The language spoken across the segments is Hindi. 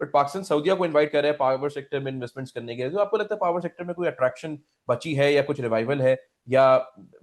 बट पाकिस्तान सऊदीया को इनवाइट कर रहा है पावर सेक्टर में इन्वेस्टमेंट्स करने के लिए। तो आपको लगता है पावर सेक्टर में कोई अट्रैक्शन बची है या कुछ रिवाइवल है, या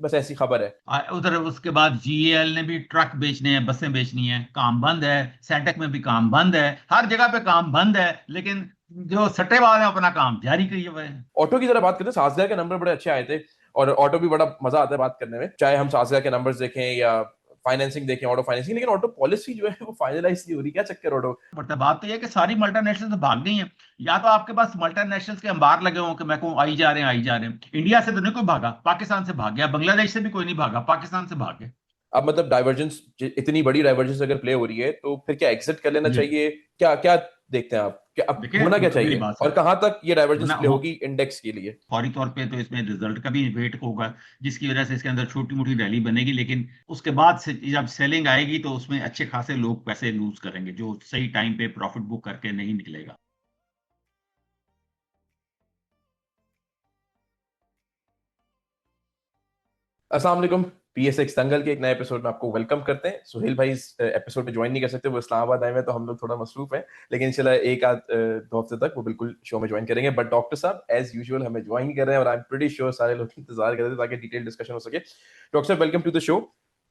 बस ऐसी खबर है? उधर उसके बाद जीएल ने भी ट्रक बेचने हैं, बसें बेचनी है, काम बंद है। सेंटेक में भी काम बंद है, हर जगह पे काम बंद है, लेकिन जो सट्टेबाज है अपना काम जारी किए हुए हैं। ऑटो की तरह बात करते हैं, सासगा के नंबर बड़े अच्छे आए थे, और ऑटो भी बड़ा मजा आता है बात करने में, चाहे हम सासगा के नंबर्स देखें या फाइनेंसिंग देखें, ऑटो फाइनेंसिंग। लेकिन ऑटो पॉलिसी जो है वो फाइनलाइज नहीं हो रही, क्या चक्कर ऑटो? बट बात तो यह है कि सारी मल्टीनेशनल तो भाग गई हैं। या तो आपके पास मल्टीनेशनल्स के अंबार लगे हों कि मैं कहूँ आई जा रहे हैं, आई जा रहे हैं। इंडिया से तो नहीं कोई भागा, पाकिस्तान से भाग गया। बांग्लादेश से भी कोई नहीं भागा, पाकिस्तान से भाग गया। अब मतलब डाइवर्जेंस, इतनी बड़ी डाइवर्जेंस अगर प्ले हो रही है तो फिर क्या एग्जिट कर लेना जी, चाहिए? क्या क्या देखते हैं आप, क्या अब देखिए होना क्या मेरी चाहिए, बात और सुनो। कहां तक ये डाइवर्जेंस होना प्ले हो होगी इंडेक्स के लिए? फौरी तौर पे तो इसमें रिजल्ट का भी वेट होगा, जिसकी वजह से इसके अंदर छोटी मोटी रैली बनेगी, लेकिन उसके बाद से जब सेलिंग आएगी तो उसमें अच्छे खासे लोग पैसे लूज करेंगे, जो सही टाइम पे प्रॉफिट बुक करके नहीं निकलेगा। अस्सलाम वालेकुम। पीएसएक्स दंगल के एक नए एपिसोड में आपको वेलकम करते हैं। सुहेल भाई इस एपिसोड में ज्वाइन नहीं कर सकते, वो इस्लामाबाद आए हुए हैं, तो हम लोग थोड़ा मसरूफ हैं। लेकिन इंशाल्लाह एक आध दो हफ्ते तक वो बिल्कुल शो में ज्वाइन करेंगे। बट डॉक्टर साहब एज यूजुअल हमें ज्वाइन कर रहे हैं, और आई एम प्रीटी श्योर सारे लोग इंतजार कर रहे थे ताकि डिटेल डिस्कशन हो सके। डॉक्टर साहब welcome to the show.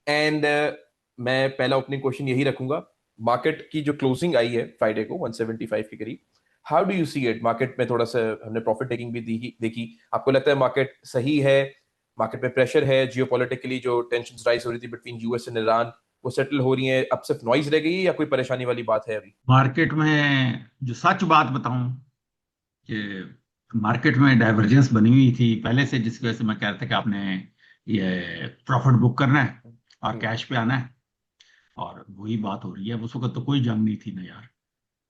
And मैं पहला ओपनिंग क्वेश्चन यही रखूंगा। मार्केट की जो क्लोजिंग आई है फ्राइडे को 175 के करीब, how do you see it? Market में थोड़ा सा हमने प्रॉफिट टेकिंग भी देखी। आपको लगता है मार्केट सही है? मार्केट में प्रेशर है, जियोपॉलिटिकली जो टेंशन राइज हो रही थी बिटवीन यूएस एंड ईरान, वो सेटल हो रही है, अब सिर्फ नॉइज रह गई है, या कोई परेशानी वाली बात है अभी? मार्केट में जो सच बात बताऊं कि मार्केट में डाइवर्जेंस बनी हुई थी पहले से, जिसकी वजह से मैं कह रहा था कि आपने ये प्रॉफिट बुक करना है और हम्म। कैश पे आना है, और वही बात हो रही है। उस वक्त तो कोई जंग नहीं थी ना यार,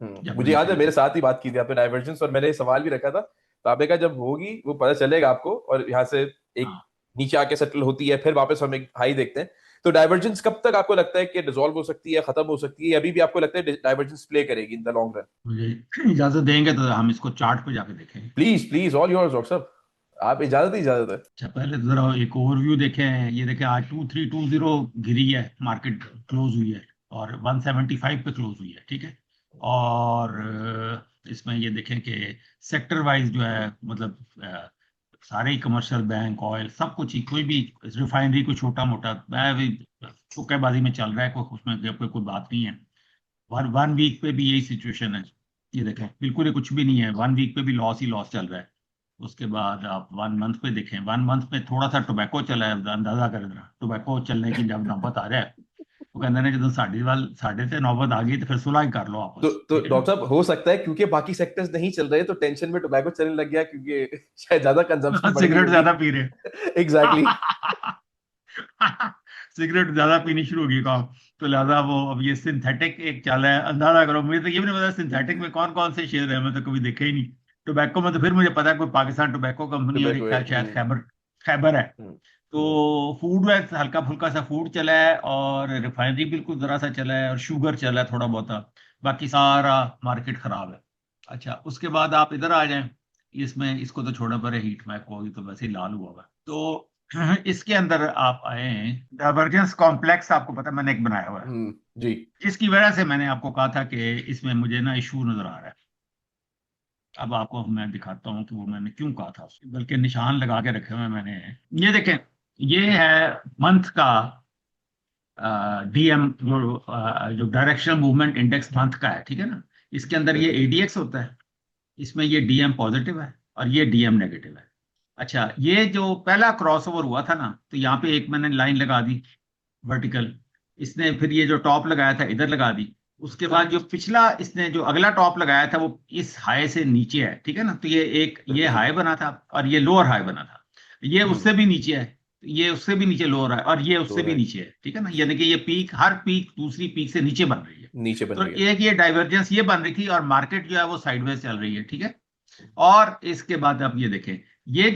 जब मुझे नहीं याद है चली मेरे थी। साथ ही बात की थी आपने डाइवर्जेंस, और मैंने ये सवाल भी रखा था, तो आपने कहा जब होगी वो पता चलेगा आपको, और यहाँ से एक हाँ, नीचे आके सेटल होती है, फिर वापस हम एक हाई देखते हैं। तो डाइवर्जेंस कब तक आपको लगता है कि डिसॉल्व हो सकती है, खत्म हो सकती है, अभी भी आपको लगता है डाइवर्जेंस प्ले करेगी इन द लॉन्ग रन? मुझे इजाजत देंगे तो हम इसको चार्ट पे जाके देखेंगे। Please please, all yours doctor साहब, आप इजाजत ही इजाजत है। अच्छा, पहले तो जरा एक ओवरव्यू देखें। ये देखें, आज 2320 गिरी है, मार्केट क्लोज हुई है, और 175 पे क्लोज हुई है, ठीक है। और इसमें ये देखें कि सेक्टर वाइज जो है, मतलब सारे ही कमर्शियल बैंक, ऑयल, सब कुछ ही, कोई भी रिफाइनरी कोई छोटा मोटा मैं भी तुक्केबाजी में चल रहा है, कोई उसमें कोई बात नहीं है। वन वन वीक पे भी यही सिचुएशन है। ये देखें, बिल्कुल ही कुछ भी नहीं है, वन वीक पे भी लॉस ही लॉस चल रहा है। उसके बाद आप वन मंथ पे देखें, वन मंथ में थोड़ा सा टोबैको चला है। अंदाजा करें जरा, टोबैको चलने की जब नौबत आ जाए, वो कहते हैं जो साढ़े से नौबत आ गई तो फिर सुलह ही कर लो आपस, तो ठीक है डॉक्टर साहब हो सकता है क्योंकि बाकी सेक्टर्स नहीं चल रहे, तो टेंशन में टोबैको चलने लग गया, क्योंकि शायद ज्यादा कंजम्पशन ना। बढ़ गई सिगरेट होगी। ज्यादा पी रहे एग्जैक्टली। सिगरेट ज्यादा पीनी शुरू होगी काम। तो लिहाजा वो अब ये सिंथेटिक एक चल है, अंदाजा करो। मुझे तो ये भी नहीं पता सिंथेटिक में कौन कौन से शेयर है, मैं तो कभी देखे ही नहीं। टोबैको में तो फिर मुझे पता है कोई पाकिस्तान टोबैको कंपनी, और टोबैको एक है। शायद खैबर, खैबर है। हम्म, हम्म। तो फूड में हल्का फुल्का सा फूड चला है, और रिफाइनरी बिल्कुल जरा सा चला है, और शुगर चला है थोड़ा बहुत। बाकी सारा मार्केट खराब है। अच्छा, उसके बाद आप इधर आ जाएं। इसमें इसको तो छोड़ना पड़े, हीट मैप को, ये तो वैसे ही लाल हुआ हुआ है। तो इसके अंदर आप आए, डाइवर्जेंस कॉम्प्लेक्स आपको पता है मैंने एक बनाया हुआ है, जी। जिसकी वजह से मैंने आपको कहा था कि इसमें मुझे ना इशू नजर आ रहा है। अब आपको मैं दिखाता हूँ कि वो मैंने क्यों कहा था, बल्कि निशान लगा के रखे हुए हैं मैंने। ये देखें, ये है मंथ का डीएम, जो डायरेक्शनल मूवमेंट इंडेक्स मंथ का है, ठीक है ना। इसके अंदर ये बिल्कुल। एडीएक्स होता है, इसमें ये डीएम पॉजिटिव है और ये डीएम नेगेटिव है। अच्छा, ये जो पहला क्रॉसओवर हुआ था ना, तो यहाँ पे एक मैंने लाइन लगा दी वर्टिकल। इसने फिर ये जो टॉप लगाया था इधर लगा दी। उसके बाद जो पिछला इसने जो अगला टॉप लगाया था वो इस हाई से नीचे है, ठीक है ना। तो ये एक ये बिल्कुल। हाई बना था, और ये लोअर हाई बना था। ये हम्म। उससे भी नीचे है, ये उससे भी नीचे लोअर है, और ये दो उससे भी है। नीचे है, ठीक है ना। यानी कि ये पीक, हर पीक दूसरी पीक से नीचे बन रही है। नीचे बन तो रही है। एक ये डाइवर्जेंस ये बन रही थी, और मार्केट जो है वो साइडवेज चल रही है, ठीक है। और इसके बाद आप ये देखें, ये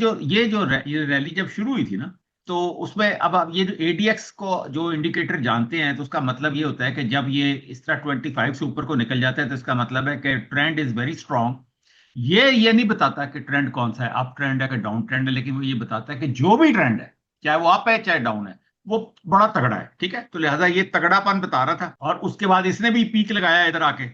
रैली जब शुरू हुई थी ना, तो उसमें अब आप ये जो एडीएक्स को जो इंडिकेटर जानते हैं, तो उसका मतलब ये होता है कि जब ये इस तरह 25 से ऊपर को निकल जाता है, तो इसका मतलब है कि ट्रेंड इज वेरी स्ट्रांग। ये नहीं बताता कि ट्रेंड कौन सा है, अप ट्रेंड है कि डाउन ट्रेंड है, लेकिन वो ये बताता है कि जो भी ट्रेंड है, चाहे वो अप है चाहे डाउन है, वो बड़ा तगड़ा है, ठीक है। तो लिहाजा ये तगड़ापन बता रहा था, और उसके बाद इसने भी पीक लगाया इधर आके।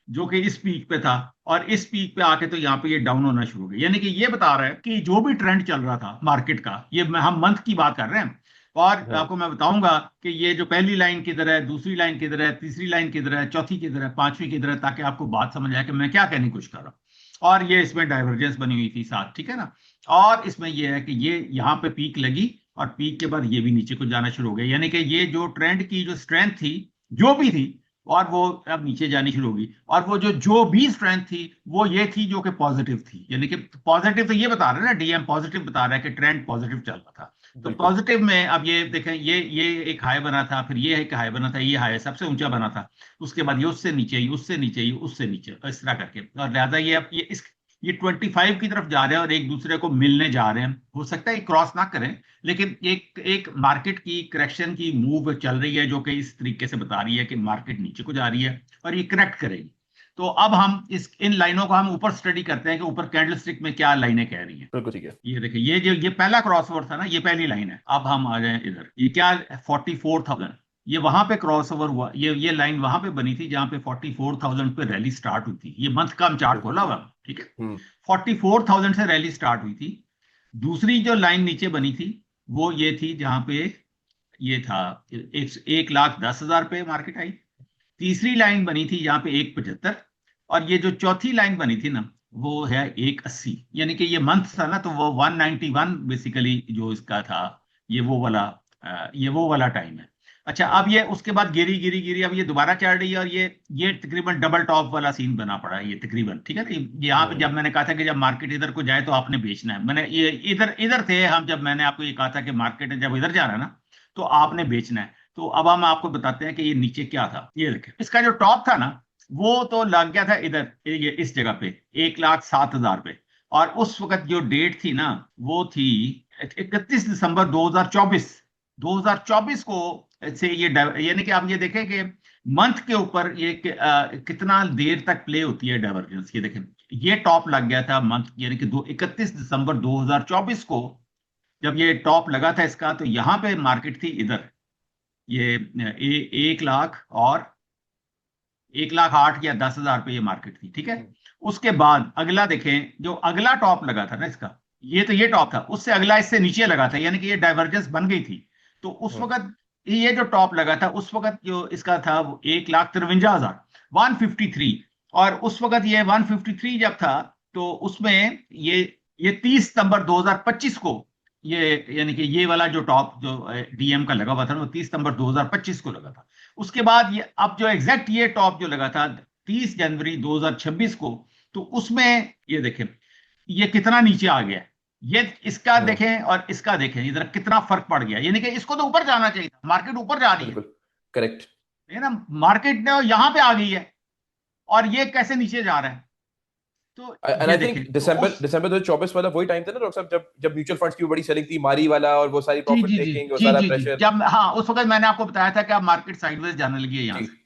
जो कि इस पीक पे था, और इस पीक पे आके तो यहाँ पे ये डाउन होना शुरू हो गया। यानी कि ये बता रहा है कि जो भी ट्रेंड चल रहा था मार्केट का, ये हम मंथ की बात कर रहे हैं, और हाँ। आपको मैं बताऊंगा कि ये जो पहली लाइन किधर है, दूसरी लाइन किधर है, तीसरी लाइन किधर है, चौथी किधर है, पांचवी किधर है, ताकि आपको बात समझ आए कि मैं क्या कहने की कोशिश कर रहा हूँ। और ये इसमें डाइवर्जेंस बनी हुई थी साथ, ठीक है ना। और इसमें ये है कि ये यहाँ पे पीक लगी, और पीक के बाद ये भी नीचे को जाना शुरू हो गया। यानी कि ये जो ट्रेंड की जो स्ट्रेंथ थी, जो भी थी, और वो अब नीचे जानी शुरू होगी। और वो जो भी स्ट्रेंथ थी वो ये थी जो कि पॉजिटिव थी। यानी कि पॉजिटिव तो ये बता रहा है ना, डीएम पॉजिटिव बता रहा है कि ट्रेंड पॉजिटिव चल रहा था। तो बिल्कुल। पॉजिटिव में अब ये देखें, ये एक हाई बना था, फिर ये एक हाई बना था, ये हाई सबसे ऊंचा बना था। उसके बाद ये उससे नीचे, ये उससे नीचे, ये उससे नीचे, इस तरह करके। और लिहाजा ये अब ये 25 की तरफ जा रहे हैं और एक दूसरे को मिलने जा रहे हैं। हो सकता है क्रॉस ना करें, लेकिन एक एक मार्केट की करेक्शन की मूव चल रही है, जो कि इस तरीके से बता रही है कि मार्केट नीचे को जा रही है और ये करेक्ट करेगी। तो अब हम इन लाइनों को हम ऊपर स्टडी करते हैं कि ऊपर कैंडलस्टिक में क्या लाइनें कह रही हैं। बिल्कुल ठीक है। ये देखिए, ये पहला क्रॉसओवर था ना, ये पहली लाइन है। अब हम आ जाए इधर, ये क्या, 44,000। ये वहां पे क्रॉसओवर हुआ, ये लाइन वहां पे बनी थी जहां पे 44,000 पे रैली स्टार्ट हुई थी। ये मंथ का हम चार्ट बिल्कुल। खोला हुआ, ठीक है। हम्म। 44,000 से रैली स्टार्ट हुई थी। दूसरी जो लाइन नीचे बनी थी वो ये थी जहां पे ये था 1,10,000 पे मार्केट आई। तीसरी लाइन बनी थी यहाँ पे 1,75। और ये जो चौथी लाइन बनी थी ना, वो है 1,80। यानी कि ये मंथ था ना, तो वो 191 बेसिकली जो इसका था, ये वो वाला ये वो वाला टाइम है। अच्छा, हम्म। अब ये उसके बाद गिरी गिरी गिरी, अब ये दोबारा चढ़ रही है, और ये तकरीबन डबल टॉप वाला सीन बना पड़ा है ये तकरीबन, ठीक है ना। यहाँ पे जब हम्म। मैंने कहा था कि जब मार्केट इधर को जाए तो आपने बेचना है, मैंने ये इधर इधर थे हम, जब मैंने आपको ये कहा था कि मार्केट जब इधर जा रहा है ना, तो आपने बेचना है। तो अब हम आपको बताते हैं कि ये नीचे क्या था। ये देखें, इसका जो टॉप था ना, वो तो लग गया था इधर, ये इस जगह पे 1,07,000 पे। और उस वक्त जो डेट थी ना, वो थी 31 दिसंबर 2024। 2024 को से ये यानी कि आप ये देखें कि मंथ के ऊपर ये कितना देर तक प्ले होती है डाइवर्जेंस। ये देखें, ये टॉप लग गया था मंथ, यानी कि 31 दिसंबर 2024 को जब ये टॉप लगा था इसका, तो यहां पे मार्केट थी इधर, ये 1 लाख और 1,08,000 या 10,000 पे ये मार्केट थी, ठीक है। हम्म। उसके बाद अगला देखें, जो अगला टॉप लगा था ना इसका, ये टॉप था, उससे अगला इससे नीचे लगा था, यानी कि ये डाइवर्जेंस बन गई थी। तो उस हम्म। वक्त ये जो टॉप लगा था, उस वक्त जो इसका था वो 1,53,000, 153। और उस वक्त ये 153 जब था, तो उसमें ये 30 सितंबर 2025 को, ये यानी कि ये वाला जो टॉप जो डीएम का लगा हुआ था ना, वो 30 सितंबर 2025 को लगा था। उसके बाद ये अब जो एग्जैक्ट ये टॉप जो लगा था 30 जनवरी 2026 को, तो उसमें ये देखें ये कितना नीचे आ गया। ये इसका हम्म। देखें और इसका देखें, इधर कितना फर्क पड़ गया। यानी कि इसको तो ऊपर जाना चाहिए था, मार्केट ऊपर जा रही बिल्कुल करेक्ट। है ना, मार्केट ने यहां पे आ गई है, और ये कैसे नीचे जा रहा है। तो एंड ये आई थिंक देखें, तो दिसंबर उस, दिसंबर 2024 वाला वही टाइम था ना डॉक्टर साहब, जब जब म्यूचुअल फंड्स की भी बड़ी सेलिंग थी, मारी वाला, और वो सारी जी प्रॉफिट जी जी टेकिंग और जी सारा जी जी, प्रेशर। जब हाँ उस वक्त मैंने आपको बताया था कि अब मार्केट साइडवेज जाने लगी है यहाँ जी। से।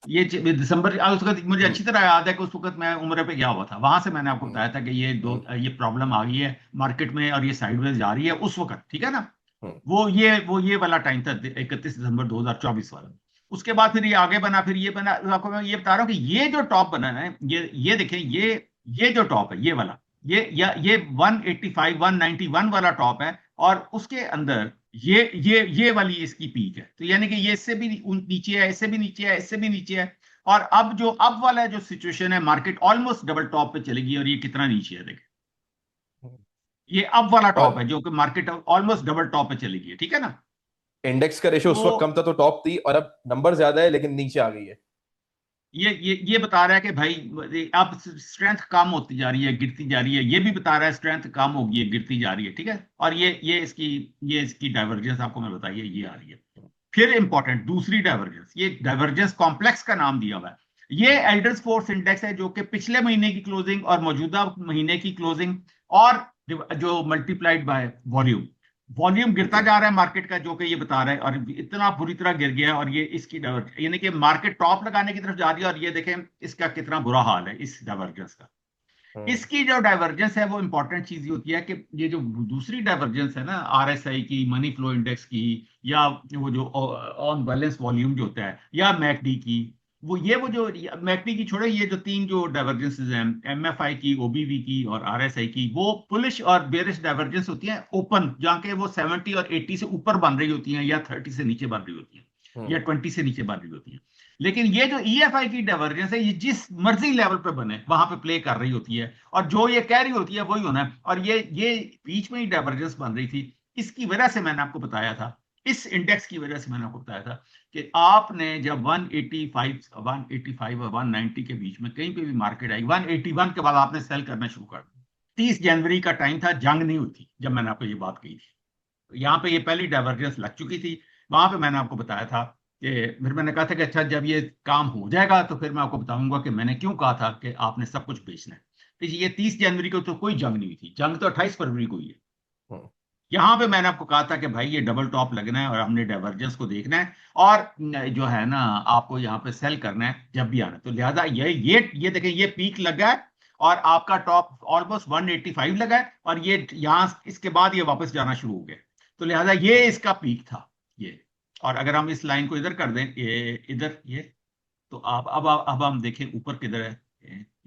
ये दिसंबर, उस वक्त मुझे हम्म। अच्छी तरह याद है कि उस वक्त मैं उम्र पे गया हुआ था, वहां से मैंने आपको हम्म। बताया था कि हम्म। ये प्रॉब्लम आ गई है मार्केट में, और ये साइडवेज जा रही है उस वक्त, ठीक है ना। हम्म। वो ये वाला टाइम था 31 दिसंबर 2024 वाला। उसके बाद फिर ये आगे बना, फिर ये बना। आपको मैं ये बता रहा हूँ कि ये जो टॉप बना है, ये देखें, ये जो टॉप है ये वाला, ये 185 191 वाला टॉप है। और उसके अंदर ये वाली इसकी पीक है। तो यानी कि ये इससे भी नीचे है, इससे भी नीचे है, इससे भी नीचे है। और अब वाला जो सिचुएशन है, मार्केट ऑलमोस्ट डबल टॉप पे चलेगी, और ये कितना नीचे है देखें। हम्म। ये अब वाला टॉप और है जो कि मार्केट ऑलमोस्ट डबल टॉप पे चलेगी, ठीक है ना। इंडेक्स का रेशियो उस वक्त तो कम था तो टॉप थी, और अब नंबर ज्यादा है लेकिन नीचे आ गई है। ये बता रहा है कि भाई अब स्ट्रेंथ कम होती जा रही है, गिरती जा रही है। ये भी बता रहा है स्ट्रेंथ कम होगी है, गिरती जा रही है, ठीक है। और ये इसकी डाइवर्जेंस आपको मैं बताइए ये आ रही है। फिर इंपॉर्टेंट दूसरी डाइवर्जेंस, ये डाइवर्जेंस कॉम्प्लेक्स का नाम दिया हुआ है। ये एल्डर्स फोर्स इंडेक्स है, जो कि पिछले महीने की क्लोजिंग और मौजूदा महीने की क्लोजिंग, और जो मल्टीप्लाइड बाय वॉल्यूम, वॉल्यूम गिरता ओके। जा रहा है मार्केट का, जो कि ये बता रहा है, और इतना बुरी तरह गिर गया है। और ये इसकी यानी कि मार्केट टॉप लगाने की तरफ जा रही है, और ये देखें इसका कितना बुरा हाल है इस डाइवर्जेंस का। हम्म। इसकी जो डाइवर्जेंस है वो इंपॉर्टेंट चीज ये होती है कि ये जो दूसरी डाइवर्जेंस है ना, आरएसआई की, मनी फ्लो इंडेक्स की, या वो जो ऑन बैलेंस वॉल्यूम जो होता है, या मैकडी की, वो जो मैकडी की छोड़े, ये जो तीन जो डाइवर्जेंसेस हैं, एमएफआई की, ओबीवी की और आरएसआई की, वो पुलिश और बेरिश डाइवर्जेंस होती हैं ओपन, जहाँ के वो 70 और 80 से ऊपर बन रही होती हैं, या 30 से नीचे बन रही होती हैं, या हम्म 20 से नीचे बन रही होती हैं। लेकिन ये जो ईएफआई की डाइवर्जेंस है, ये जिस मर्जी लेवल पे बने वहां पे प्ले कर रही होती है, और जो ये कह रही होती है वही होना है। और ये बीच में ही डाइवर्जेंस बन रही थी, इसकी वजह से मैंने आपको बताया था, इस इंडेक्स की वजह से मैंने आपको बताया था कि आपने जब 185 और 190 के बीच में कहीं पे भी मार्केट आई, 181 के बाद आपने सेल करना शुरू कर दिया। 30 जनवरी का टाइम था, जंग नहीं हुई थी जब मैंने आपको ये बात कही थी। यहाँ पे ये पहली डाइवर्जेंस लग चुकी थी। वहां पे मैंने आपको बताया था कि, फिर मैंने कहा था कि अच्छा जब ये काम हो जाएगा तो फिर मैं आपको बताऊंगा कि मैंने क्यों कहा था कि आपने सब कुछ बेचना है। तो ये 30 जनवरी को तो कोई जंग नहीं हुई थी, जंग तो 28 फरवरी को हुई है। हम्म। यहां पे मैंने आपको कहा था कि भाई ये डबल टॉप लगना है और हमने डाइवर्जेंस को देखना है, और जो है ना आपको यहाँ पे सेल करना है जब भी आना। तो लिहाजा ये देखें, ये पीक लगा है और आपका टॉप ऑलमोस्ट 185 लगा है, और ये यहाँ इसके बाद ये वापस जाना शुरू हो गया। तो लिहाजा ये इसका पीक था ये। और अगर हम इस लाइन को इधर कर दें, ये इधर, ये, तो आप अब हम देखें ऊपर किधर है।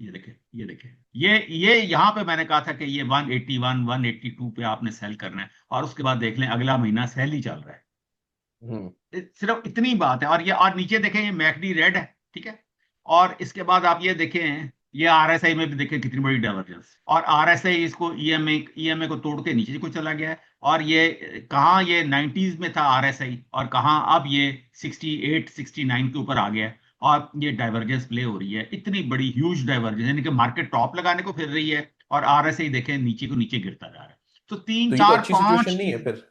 ये देखें, ये देखें, ये यहाँ पे मैंने कहा था कि ये 181 182 पे आपने सेल करना है, और उसके बाद देख लें अगला महीना सेल ही चल रहा है। हम्म सिर्फ इतनी बात है। और ये, और नीचे देखें, ये मैकडी रेड है, ठीक है। और इसके बाद आप ये देखें, ये आरएसआई में भी देखें कितनी बड़ी डाइवर्जेंस, और आरएसआई इसको ईएमए को तोड़ के नीचे को चला गया है। और ये कहाँ, ये 90s में था आरएसआई, और कहाँ अब ये 68 69 के ऊपर आ गया है। और ये डाइवर्जेंस प्ले हो रही है, इतनी बड़ी ह्यूज डाइवर्जेंस, यानी कि मार्केट टॉप लगाने को फिर रही है, और आरएसआई देखें नीचे को नीचे गिरता जा रहा है। तो तीन तो ये तो चार अच्छी सिचुएशन पांच नहीं है चीज फिर।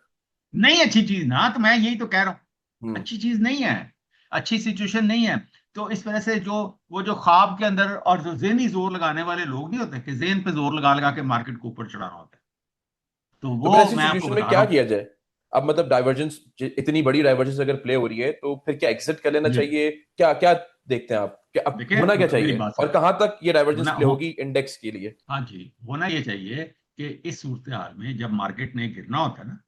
नहीं, अच्छी चीज ना, तो मैं यही तो कह रहा हूँ, हम्म अच्छी चीज नहीं है, अच्छी सिचुएशन नहीं है। तो इस वजह से जो, वो जो ख्वाब के अंदर और जो ज़हनी जोर लगाने वाले लोग नहीं होते, कि जेहन पे जोर लगा लगा के मार्केट को ऊपर चढ़ाना होता है, तो तो वो फिर ऐसी मैं आपको सिचुएशन में बता रहा क्या हूँ। किया जाए? अब मतलब डाइवर्जेंस, इतनी बड़ी डाइवर्जेंस अगर प्ले हो रही है तो फिर क्या एग्जिट कर लेना जी, चाहिए? क्या क्या देखते हैं आप, क्या अब देखिए, होना क्या मेरी चाहिए बात और सुन, कहां तक ये डाइवर्जेंस होना प्ले हो, होगी इंडेक्स के लिए? हाँ जी, होना ये चाहिए कि इस सूरत हाल में जब मार्केट ने गिरना होता है ना,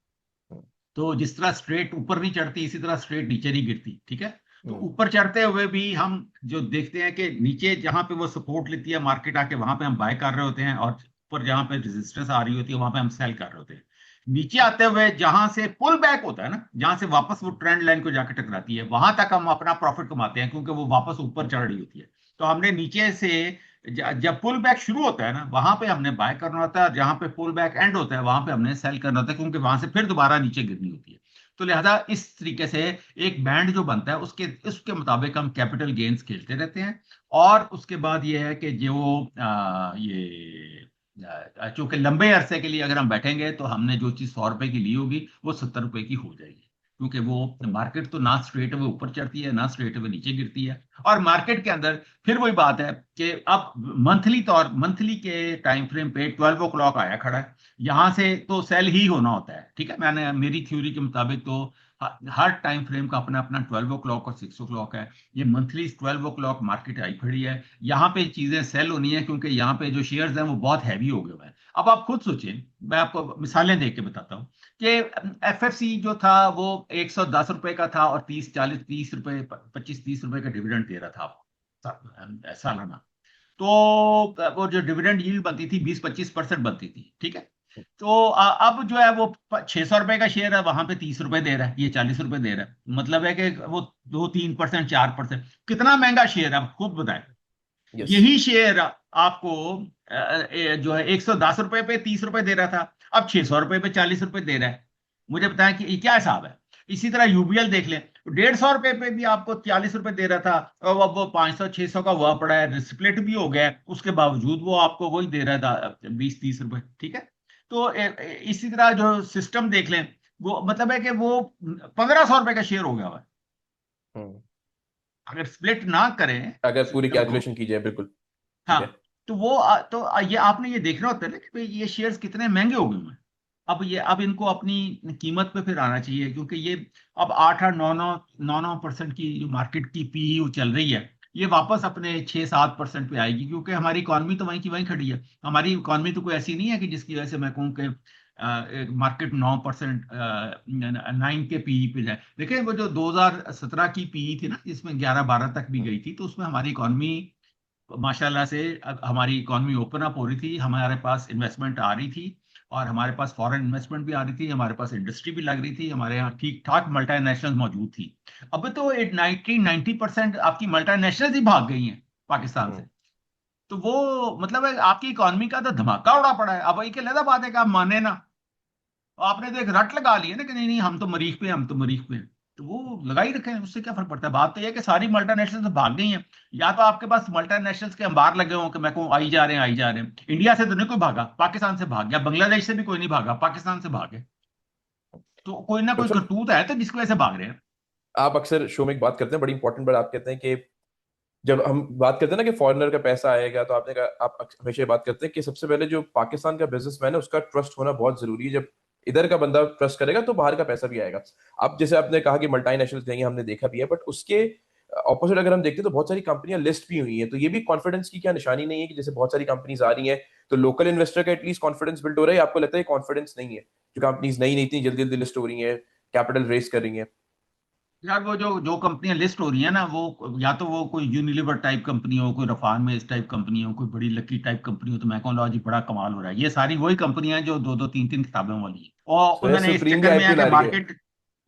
हम्म तो जिस तरह स्ट्रेट ऊपर नहीं चढ़ती, इसी तरह स्ट्रेट नीचे नहीं गिरती, ठीक है। तो हम्म ऊपर चढ़ते हुए भी हम जो देखते हैं कि नीचे जहां पे वो सपोर्ट लेती है मार्केट आके, वहां पे हम बाय कर रहे होते हैं, और ऊपर जहां पे रेजिस्टेंस आ रही होती है वहां पे हम सेल कर रहे होते हैं। नीचे आते हुए जहां से पुल बैक होता है ना, जहां से वापस वो ट्रेंड लाइन को जाकर टकराती है, वहां तक हम अपना प्रॉफिट कमाते हैं, क्योंकि वो वापस ऊपर चढ़ रही होती है। तो हमने नीचे से जब पुल बैक शुरू होता है ना, वहां पे हमने बाय करना होता है, और जहां पे पुल बैक एंड होता है वहां पे हमने सेल करना होता है, क्योंकि वहां से फिर दोबारा नीचे गिरनी होती है। तो लिहाजा इस तरीके से एक बैंड जो बनता है, उसके उसके मुताबिक हम कैपिटल गेन्स खेलते रहते हैं। और उसके बाद ये है कि जो चूंकि लंबे अरसे के लिए अगर हम बैठेंगे, तो हमने जो चीज 100 रुपए की ली होगी वो 70 रुपए की हो जाएगी, क्योंकि वो मार्केट तो ना स्ट्रेट अवे ऊपर चढ़ती है ना स्ट्रेट अवे नीचे गिरती है। और मार्केट के अंदर फिर वही बात है कि अब मंथली के टाइम फ्रेम पे 12 o'clock आया खड़ा है, यहां से तो सेल ही होना होता है, ठीक है। मैंने, मेरी थ्योरी के मुताबिक तो हर टाइम फ्रेम का अपना अपना 12 o'clock और 6 o'clock है। ये मंथली 12 o'clock मार्केट आई खड़ी है, यहाँ पे चीजें सेल होनी है, क्योंकि यहाँ पे जो शेयर्स हैं वो बहुत हैवी हो गए हुए हैं। अब आप खुद सोचें, मैं आपको मिसालें देख के बताता हूँ कि एफएफसी जो था वो 110 रुपए का था, और 30 40 30 रुपए 25 30 रुपए का डिविडेंड दे रहा था आपको सालाना। तो वो जो डिविडेंड यील्ड बनती थी 20 25% बनती थी, ठीक है। तो अब जो है वो 600 रुपए का शेयर है, वहां पे 30 रुपए दे रहा है, ये 40 रुपए दे रहा है, मतलब है कि वो 2 3% 4%, कितना महंगा शेयर है आप खुद बताएं। यस। यही शेयर आपको जो है 110 रुपए पे 30 रुपए दे रहा था, अब 600 रुपए पे 40 रुपए दे रहा है। मुझे बताएं कि ये क्या हिसाब है। इसी तरह यूबीएल देख लें, 150 रुपए पे भी आपको 40 रुपए दे रहा था, और अब वो 500 600 का हुआ पड़ा है, स्प्लिट भी हो गया है, उसके बावजूद वो आपको वही दे रहा था 20 30 रुपए, ठीक है। तो इसी तरह जो सिस्टम देख लें, वो मतलब है कि वो 1500 रुपए का शेयर हो गया हुआ है। हम्म अगर स्प्लिट ना करें अगर पूरी सिस्टम को, कैलकुलेशन की जाए, बिल्कुल। ठीक है। हाँ, तो वो ये आपने ये देखना होता है ना कि भाई ये शेयर्स कितने महंगे हो गए हैं। अब इनको अपनी कीमत पे फिर आना चाहिए, क्योंकि ये अब 8 8 9 9 9 9% की जो मार्केट की पीई चल रही है, ये वापस अपने 6 7% पे आएगी, क्योंकि हमारी इकॉनमी तो वहीं की वहीं खड़ी है। हमारी इकॉनमी तो कोई ऐसी नहीं है कि जिसकी वजह से मैं कहूँ कि मार्केट 9%, 9 के पीई पे जाए। देखिए वो जो 2017 की पीई थी ना, जिसमें 11-12 तक भी गई थी, तो उसमें हमारी इकॉनमी माशाल्लाह से, हमारी इकॉनमी ओपन अप हो रही थी, हमारे पास इन्वेस्टमेंट आ रही थी, और हमारे पास फॉरेन इन्वेस्टमेंट भी आ रही थी, हमारे पास इंडस्ट्री भी लग रही थी, हमारे यहाँ ठीक ठाक मल्टीनेशनल मौजूद थी। अब तो 90% आपकी मल्टीनेशनल ही भाग गई हैं पाकिस्तान से। हम्म। तो वो मतलब है आपकी इकॉनमी का तो धमाका उड़ा पड़ा है। अब एक अलग बात है कि आप माने ना, आपने तो एक रट लगा ली है ना कि नहीं नहीं हम तो मरीख पे हैं, हम तो मरीख पे हैं, तो वो लगा ही रखे हैं, उससे क्या फर्क पड़ता है। बात तो यह है कि सारी मल्टीनेशनल तो भाग गई हैं। या तो आपके पास मल्टीनेशनल्स के अंबार लगे हों कि मैं कहूँ आई जा रहे हैं, आई जा रहे हैं। इंडिया से तो नहीं कोई भागा, पाकिस्तान से भाग गया। बांग्लादेश से भी कोई नहीं भागा, पाकिस्तान से भागे। तो कोई ना कोई डॉक्टर साहब, करतूत है तो जिसकी वजह से भाग रहे हैं। आप अक्सर शो में एक बात करते हैं बड़ी इंपॉर्टेंट बात, आप कहते हैं कि जब हम बात करते हैं ना कि फॉरेनर का पैसा आएगा, तो आपने कहा, आप हमेशा ये बात करते हैं कि सबसे पहले जो पाकिस्तान का बिजनेसमैन है उसका ट्रस्ट होना बहुत जरूरी है। जब इधर का बंदा ट्रस्ट करेगा तो बाहर का पैसा भी आएगा। अब जैसे आपने कहा कि मल्टीनेशनल जाएंगे, हमने देखा भी है, बट उसके ऑपोजिट अगर हम देखते हैं तो बहुत सारी कंपनियां लिस्ट भी हुई हैं। तो ये भी कॉन्फिडेंस की क्या निशानी नहीं है कि जैसे बहुत सारी कंपनीज आ रही हैं तो लोकल इन्वेस्टर का एटलीस्ट कॉन्फिडेंस बिल्ड हो रहा है, या आपको लगता है कॉन्फिडेंस नहीं है जो कंपनीज नई नई इतनी जल्दी जल्दी लिस्ट हो रही है, कैपिटल रेस कर रही है? यार वो जो जो कंपनियां लिस्ट हो रही है ना, वो या तो वो कोई यूनिलीवर टाइप कंपनी हो, कोई रफान में इस टाइप कंपनी हो, कोई बड़ी लकी टाइप कंपनी हो, तो मैं कहूँ लो जी बड़ा कमाल हो रहा है। ये सारी वही कंपनियां हैं जो दो दो तीन तीन किताबों वाली हैं, और सोया उन्होंने इस सुप्रीम की चक्कर में है आईपीओ कि ला रही है। मार्केट,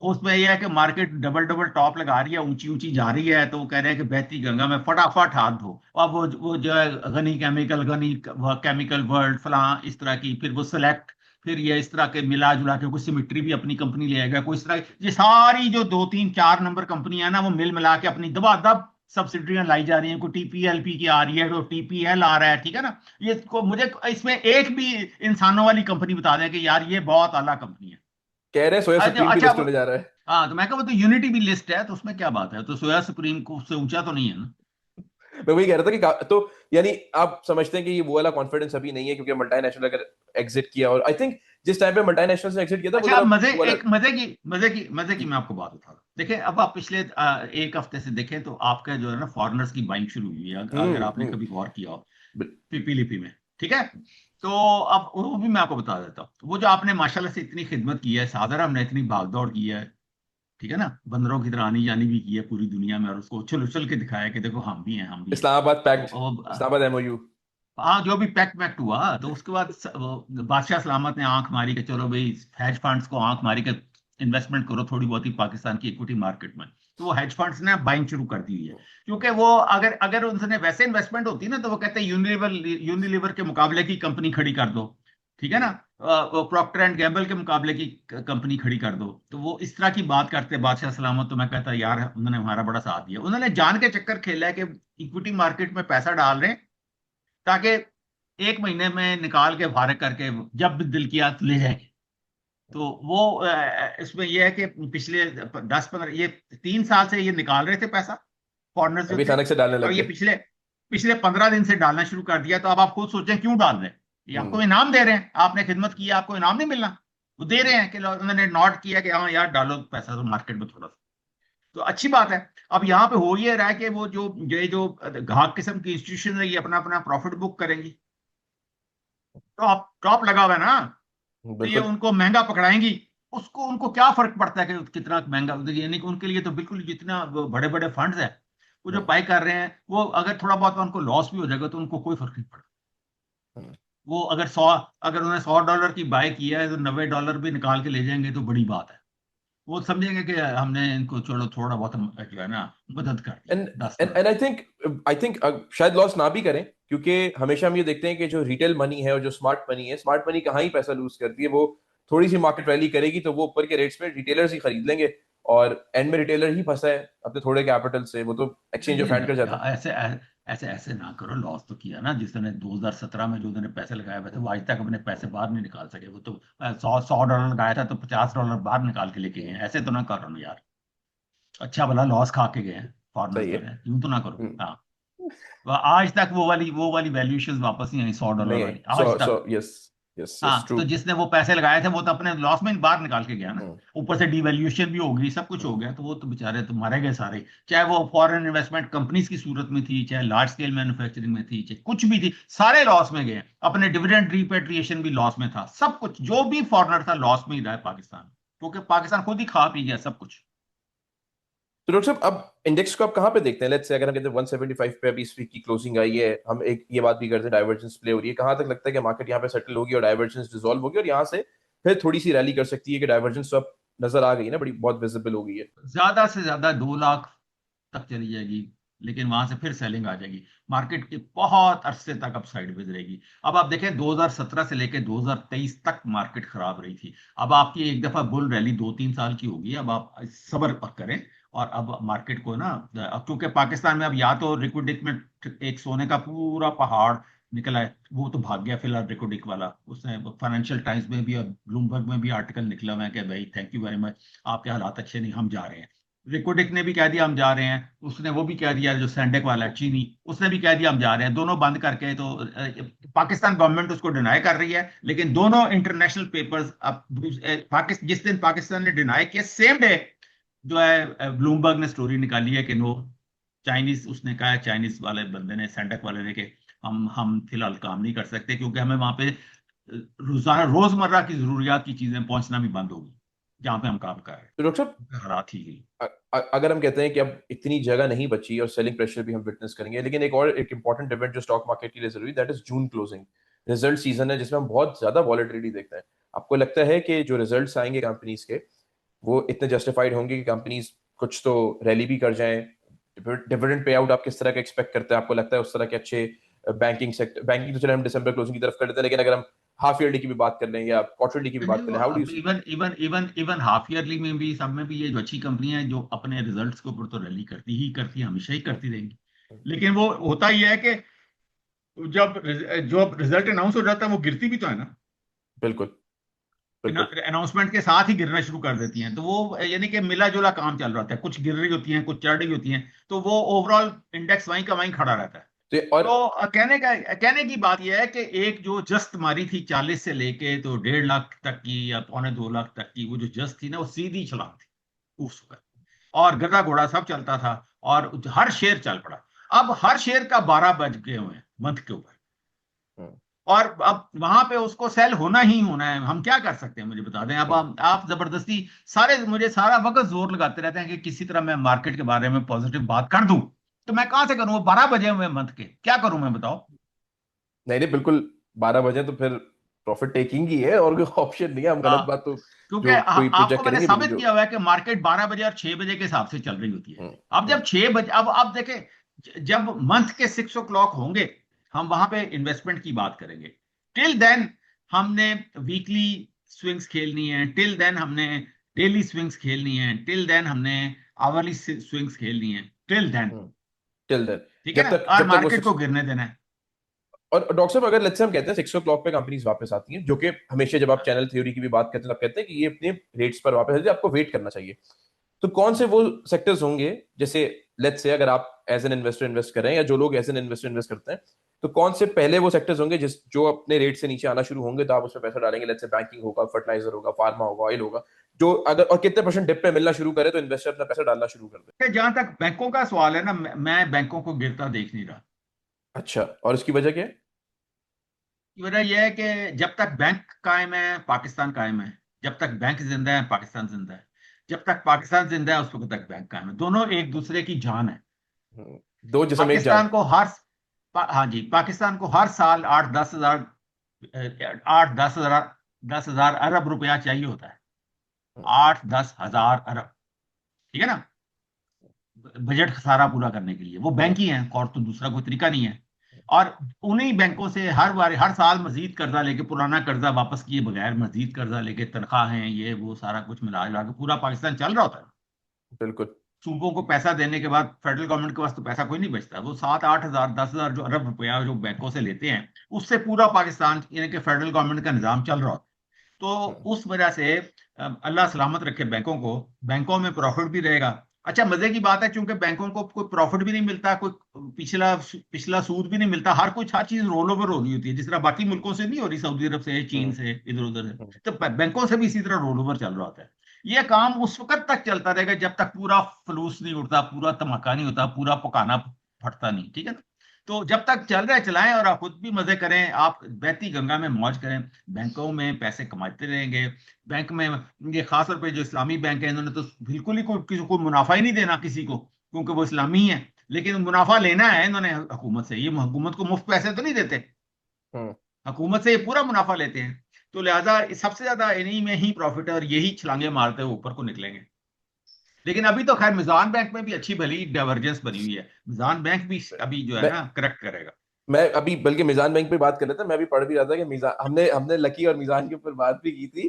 उसमें यह है कि मार्केट डबल डबल टॉप लगा रही है, ऊंची ऊंची जा रही है, तो वो कह रहे हैं कि बहती गंगा में फटाफट हाथ धो। अब वो जो है गनी केमिकल, गनी केमिकल वर्ल्ड फलां इस तरह की, फिर वो सेलेक्ट, फिर ये इस तरह के मिला जुला के कुछ सिमिट्री भी अपनी कंपनी ले आएगा, कोई इस तरह ये सारी जो 2 3 4 नंबर कंपनियां ना, वो मिल मिला के अपनी दबादब सब्सिडरियां लाई जा रही हैं। कोई टीपीएलपी की आ रही है, तो टीपीएल आ रहा है, ठीक है ना। ये मुझे इसमें एक भी इंसानों वाली कंपनी बता दें कि यार ये बहुत आला कंपनी है। कह रहे हैं सोया अच्छा सुप्रीम भी अच्छा, लिस्ट होने जा रहा है। हाँ तो मैं कहा वो तो यूनिटी भी लिस्ट है, तो उसमें क्या बात है, तो सोया सुप्रीम को उससे ऊंचा तो नहीं है ना। मैं वही कह रहा था कि तो यानी आप समझते हैं कि ये वो वाला कॉन्फिडेंस अभी नहीं है क्योंकि मल्टीनेशनल अगर एग्जिट किया, और आई थिंक जिस टाइम पे मल्टीनेशनल से एग्जिट किया था वो अच्छा, जरा अब मजे, वो वाला। एक मजे की मैं आपको बात बता रहा हूँ। देखिए अब आप पिछले एक हफ्ते से देखें तो आपका जो है ना फॉरेनर्स की बाइंग शुरू हुई है, अगर आपने हम्म। कभी गौर किया हो बिल- पीपी लिपि में, ठीक है। तो अब वो भी मैं आपको बता देता हूँ। वो जो आपने माशाल्लाह से इतनी खिदमत की है, सादर हमने इतनी भागदौड़ की है, ठीक है ना, बंदरों की तरह आनी जानी भी की है पूरी दुनिया में, और उसको उछल उछल के दिखाया कि देखो हम भी हैं, हम भी हैं। इस्लामाबाद पैक्ट, तो इस्लामाबाद एमओयू। हाँ, जो भी पैक्ट वैक्ट हुआ, तो उसके बाद वो बादशाह सलामत ने आंख मारी कि चलो भाई हेज फंड्स को आंख मारी कि इन्वेस्टमेंट करो थोड़ी बहुत ही पाकिस्तान की इक्विटी मार्केट में। तो वो हेज फंड्स ने बाइंग शुरू कर दी हुई है, क्योंकि वो अगर अगर उनसे वैसे इन्वेस्टमेंट होती ना, तो वो कहते हैं यूनिलीवर के मुकाबले की कंपनी खड़ी कर दो, ठीक है ना। वो प्रॉक्टर एंड गैम्बल के मुकाबले की कंपनी खड़ी कर दो। तो वो इस तरह की बात करते बादशाह सलामत, तो मैं कहता यार उन्होंने हमारा बड़ा साथ दिया। उन्होंने जान के चक्कर खेला है कि इक्विटी मार्केट में पैसा डाल रहे हैं ताकि एक महीने में निकाल के फारिग करके जब भी दिल किया तो ले जाएंगे। तो वो इसमें यह है कि पिछले 10 15 ये 3 साल से ये निकाल रहे थे पैसा, फॉरनर्स जो अभी थे। अचानक से डालने अब लग ये गए। पिछले पिछले 15 दिन से डालना शुरू कर दिया। तो अब आप खुद सोचें क्यों डाल रहे हैं। ये आपको हम्म। इनाम दे रहे हैं, आपने खिदमत की है, आपको इनाम नहीं मिलना। वो दे रहे हैं कि उन्होंने नोट किया कि हाँ यार डालो पैसा तो मार्केट में थोड़ा सा, तो अच्छी बात है। अब यहाँ पे हो ये रहा है कि वो जो ये जो घाक किस्म की इंस्टीट्यूशन है, ये अपना अपना प्रॉफिट बुक करेंगी। टॉप टॉप लगा हुआ है ना, तो ये बिल्कुल। उनको महंगा पकड़ाएंगी। उसको उनको क्या फर्क पड़ता है कि कितना महंगा, यानी कि उनके लिए तो बिल्कुल, जितना बड़े बड़े फंड्स है वो जो हम्म। बाय कर रहे हैं, वो अगर थोड़ा बहुत उनको लॉस भी हो जाएगा तो उनको कोई फर्क नहीं पड़ता। हम्म। वो अगर उन्होंने $100 की बाय किया है, तो $90 भी निकाल के ले जाएंगे तो बड़ी बात है। वो समझेंगे कि हमने इनको चलो थोड़ा बहुत जो है ना मदद कर दी एंड 10 15। एंड आई थिंक शायद लॉस ना भी करें, क्योंकि हमेशा हम ये देखते हैं कि जो रिटेल मनी है और जो स्मार्ट मनी है, स्मार्ट मनी कहाँ ही पैसा लूज करती है। वो थोड़ी सी मार्केट रैली करेगी तो वो ऊपर के रेट्स पे रिटेलर्स ही खरीद लेंगे, और एंड में रिटेलर ही फंसा है अपने थोड़े कैपिटल से, वो तो नहीं एक्सचेंज ऑफ नहीं हैंड कर नहीं, जाता है। ऐसे ऐसे ऐसे ना करो। लॉस तो किया ना जिसने 2017 में, जो उन्होंने पैसे लगाए हुए थे, वो आज तक अपने पैसे बाहर नहीं निकाल सके। वो तो 100 $100 लगाया था तो $50 बाहर निकाल के लेके गए हैं। ऐसे तो ना करो ना यार, अच्छा भला लॉस खा के गए हैं फॉरनर्स सही जो है। है, यूं तो ना करो। हम्म। हाँ, आज तक वो वाली वैल्यूएशन वापस नहीं आई, $100 नहीं है। वाली, सो आज सो तक। यस। यस यस हाँ, ट्रू। तो जिसने वो पैसे लगाए थे वो तो अपने लॉस में बाहर निकाल के गया ना। ऊपर से डिवैल्यूएशन भी हो गई, सब कुछ हो गया, तो वो तो बेचारे तो मारे गए सारे। चाहे वो फॉरेन इन्वेस्टमेंट कंपनीज की सूरत में थी, चाहे लार्ज स्केल मैन्युफैक्चरिंग में थी, चाहे कुछ भी थी, सारे लॉस में गए। अपने डिविडेंड रिपेट्रिएशन भी लॉस में था, सब कुछ जो भी फॉरेनर था लॉस में ही रहा है पाकिस्तान, क्योंकि पाकिस्तान खुद ही खा पी गया सब कुछ। तो डॉक्टर साहब, अब इंडेक्स को आप कहाँ पे देखते हैं? लेट्स से अगर हम कहते हैं 175 पे अभी इस वीक की क्लोजिंग आई है, हम एक ये बात भी करते हैं डाइवर्जेंस प्ले हो रही है, कहाँ तक लगता है कि मार्केट यहाँ पे सेटल होगी और डाइवर्जेंस डिसॉल्व होगी और यहाँ से फिर थोड़ी सी रैली कर सकती है? कि डाइवर्जेंस तो अब नजर आ गई ना, बड़ी बहुत विजिबल हो गई है। ज्यादा से ज्यादा 2 लाख तक चली जाएगी, लेकिन वहां से फिर सेलिंग आ जाएगी। मार्केट की बहुत अरसे तक अप साइड में रहेगी। अब आप देखें 2017 से लेकर 2023 तक मार्केट खराब रही थी। अब आपकी एक दफा बुल रैली 2-3 साल की होगी, अब आप सब्र करें। और अब मार्केट को ना, अब क्योंकि पाकिस्तान में अब या तो रिक्विडिट में एक सोने का पूरा पहाड़ निकला है, वो तो भाग गया फिलहाल रिक्विडिक वाला। उसने फाइनेंशियल टाइम्स में भी और ब्लूमबर्ग में भी आर्टिकल निकला हुआ है कि भाई थैंक यू वेरी मच, आपके हालात अच्छे नहीं, हम जा रहे हैं। रिकोडिक ने भी कह दिया हम जा रहे हैं, उसने वो भी कह दिया, जो सैंडेक वाला है चीनी, उसने भी कह दिया हम जा रहे हैं, दोनों बंद करके। तो पाकिस्तान गवर्नमेंट उसको डिनाई कर रही है, लेकिन दोनों इंटरनेशनल पेपर्स अब पाकिस्तान, जिस दिन पाकिस्तान ने डिनाई किया सेम डे जो है ब्लूमबर्ग ने स्टोरी निकाली है कि नो, चाइनीज, उसने कहा है चाइनीज वाले बंदे ने, सैंडेक वाले ने, कि हम फिलहाल काम नहीं कर सकते, क्योंकि हमें वहां पे रोजाना रोजमर्रा की जरूरियात की चीजें पहुंचना भी बंद होगी जहां पे हम काम कर रहे तो डॉक्टर साहब, हैं। हालात ही गई। अगर हम कहते हैं कि अब इतनी जगह नहीं बची और सेलिंग प्रेशर भी हम विटनेस करेंगे, लेकिन एक और एक इंपॉर्टेंट इवेंट जो स्टॉक मार्केट के लिए जरूरी, that is June closing. Result season है जिसमें हम बहुत ज्यादा वॉलेटिलिटी देखते हैं। आपको लगता है कि जो रिजल्ट्स आएंगे कंपनीज के, वो इतने जस्टिफाइड होंगे कि कंपनीज कुछ तो रैली भी कर जाएं? डिविडेंड पे आउट आप किस तरह का एक्सपेक्ट करते हैं? आपको लगता है उस तरह के अच्छे बैंकिंग सेक्टर, बैंकिंग तो चले हम दिसंबर क्लोजिंग की तरफ कर लेते हैं, लेकिन अगर हम हाफ ईयरली की भी बात कर लें या क्वार्टरली की भी नहीं, बात कर वो लें, हाउ डू यू अब see? Even even even even half yearly में भी, सब में भी, ये जो अच्छी कंपनियां हैं जो अपने रिजल्ट्स के ऊपर तो रैली करती ही करती है, हमेशा ही करती रहेंगी। लेकिन वो होता ही है कि जब जब रिजल्ट अनाउंस हो जाता है वो गिरती भी तो है ना। बिल्कुल बिल्कुल। अनाउंसमेंट के साथ ही गिरना शुरू कर देती हैं, तो वो यानी कि मिला जुला काम चल रहा होता है, कुछ गिर रही होती हैं, कुछ चढ़ रही होती हैं, तो वो ओवरऑल इंडेक्स वहीं का वहीं खड़ा रहता है। और तो कहने की बात यह है कि एक जो जस्त मारी थी 40 से लेके तो 1.5 लाख तक की या 2.25 लाख तक की, वो जो जस्त थी ना, वो सीधी छलांग थी उस वक्त, और गधा घोड़ा सब चलता था, और हर शेयर चल पड़ा। अब हर शेयर का 12 बज गए हुए हैं मंथ के ऊपर, और अब वहां पे उसको सेल होना ही होना है। हम क्या कर सकते हैं, मुझे बता दें। अब आप जबरदस्ती, सारे मुझे सारा वक्त जोर लगाते रहते हैं कि किसी तरह मैं मार्केट के बारे में पॉजिटिव बात कर दूं, तो मैं कहां से करूं? वो 12 बजे हुए मंथ के, क्या करूं मैं, बताओ। नहीं नहीं बिल्कुल, 12 बजे तो फिर प्रॉफिट टेकिंग ही है और कोई ऑप्शन नहीं है। हम गलत हाँ, बात तो क्योंकि जो कोई आपको प्रोजेक्ट मैंने करेंगे भी नहीं साबित जो। किया हुआ है कि मार्केट 12 बजे और 6 बजे के हिसाब से चल रही होती है। हम्म, अब जब 6 बजे, अब देखें, जब मंथ के 6 o'clock होंगे, हम वहां पे इन्वेस्टमेंट की बात करेंगे। टिल देन हमने वीकली स्विंग्स खेलनी है, टिल देन हमने डेली स्विंग्स खेलनी है, टिल देन हमने आवरली स्विंग्स खेलनी है, टिल देन। टिल देन, ठीक है ना, और जब तक वो मार्केट को 6। गिरने देना है। और डॉक्टर साहब, अगर लेट्स से हम कहते हैं 6 o'clock पे कंपनीज वापस आती हैं, जो कि हमेशा जब आप चैनल थ्योरी की भी बात करते हैं तब कहते हैं कि ये अपने रेट्स पर वापस आती है, आपको वेट करना चाहिए। तो कौन से वो सेक्टर्स होंगे, जैसे लेट्स से अगर आप एज एन इन्वेस्टर इन्वेस्ट कर रहे हैं या जो लोग एज एन इन्वेस्टर इन्वेस्ट करते हैं, तो कौन से पहले वो सेक्टर्स होंगे जिस जो अपने रेट से नीचे आना शुरू होंगे तो आप उसमें पैसा डालेंगे? लेट्स से बैंकिंग होगा, फर्टिलाइजर होगा, फार्मा होगा, ऑयल होगा, जो अगर और कितने परसेंट डिप पे मिलना शुरू करे तो इन्वेस्टर अपना पैसा डालना शुरू कर दे? जहां तक बैंकों का सवाल है ना, मैं बैंकों को गिरता देख नहीं रहा। अच्छा, और इसकी वजह क्या है? की वजह यह है कि जब तक बैंक कायम है पाकिस्तान कायम है, जब तक बैंक जिंदा है पाकिस्तान जिंदा है, जब तक पाकिस्तान जिंदा है उस वक्त तक बैंक कायम है, दोनों एक दूसरे की जान है। दो जिसम एक जान। पाकिस्तान को हर हाँ जी, पाकिस्तान को हर साल 8-10 हजार अरब रुपया चाहिए होता है। 8-10 हजार अरब, ठीक है ना, बजट सारा पूरा करने के लिए। वो बैंक ही हैं, और तो दूसरा कोई तरीका नहीं है। और उन्हीं बैंकों से हर बार हर साल मजीद कर्जा लेके, पुराना कर्जा वापस किए बगैर मजीद कर्जा लेके, तनख्वाहें ये वो सारा कुछ मिला जुला के पूरा पाकिस्तान चल रहा होता है। बिल्कुल। सूबों को पैसा देने के बाद फेडरल गवर्नमेंट के पास तो पैसा कोई नहीं बचता। वो 7-8 हजार 10 हजार जो अरब रुपया जो बैंकों से लेते हैं, उससे पूरा पाकिस्तान यानी कि फेडरल गवर्नमेंट का निजाम चल रहा होता है। तो उस वजह से अल्लाह सलामत रखे बैंकों को, बैंकों में प्रॉफिट भी रहेगा, अच्छा, मजे की बात है, चूंकि बैंकों को कोई प्रॉफिट भी नहीं मिलता, कोई पिछला पिछला सूद भी नहीं मिलता, हर चीज रोल ओवर हो रही होती है, जिस तरह बाकी मुल्कों से नहीं हो रही, सऊदी अरब से, चीन हम्म से, इधर उधर से, हम्म तो बैंकों से भी इसी तरह रोल ओवर चल रहा होता है। ये काम उस वक्त तक चलता रहेगा जब तक पूरा फलूस नहीं उड़ता, पूरा धमाका नहीं होता, पूरा पकाना फटता नहीं, ठीक है ना। तो जब तक चल रहा है चलाएं, और आप खुद भी मजे करें, आप बहती गंगा में मौज करें, बैंकों में पैसे कमाते रहेंगे। बैंक में, ये खास तौर पे जो इस्लामी बैंक है, इन्होंने तो बिल्कुल ही कोई किसी को मुनाफा ही नहीं देना किसी को, क्योंकि वो इस्लामी है, लेकिन मुनाफा लेना है इन्होंने हुकूमत से। ये हुकूमत को मुफ्त पैसे तो नहीं देते, हम्म। हुकूमत से ये पूरा मुनाफा लेते हैं। तो लिहाजा सबसे ज्यादा इन्हीं में ही प्रॉफिट है, और यही छलांगे मारते हुए ऊपर को निकलेंगे। लेकिन अभी तो खैर मिजान बैंक में भी अच्छी भली डाइवर्जेंस बनी हुई है, मिजान बैंक भी अभी जो है मैं ना करेक्ट करेगा। मैं अभी बल्कि मिजान बैंक पे बात कर रहे थे, मैं भी पढ़ भी रहा था कि मिजान, हमने हमने लकी और मिजान के ऊपर बात भी की थी।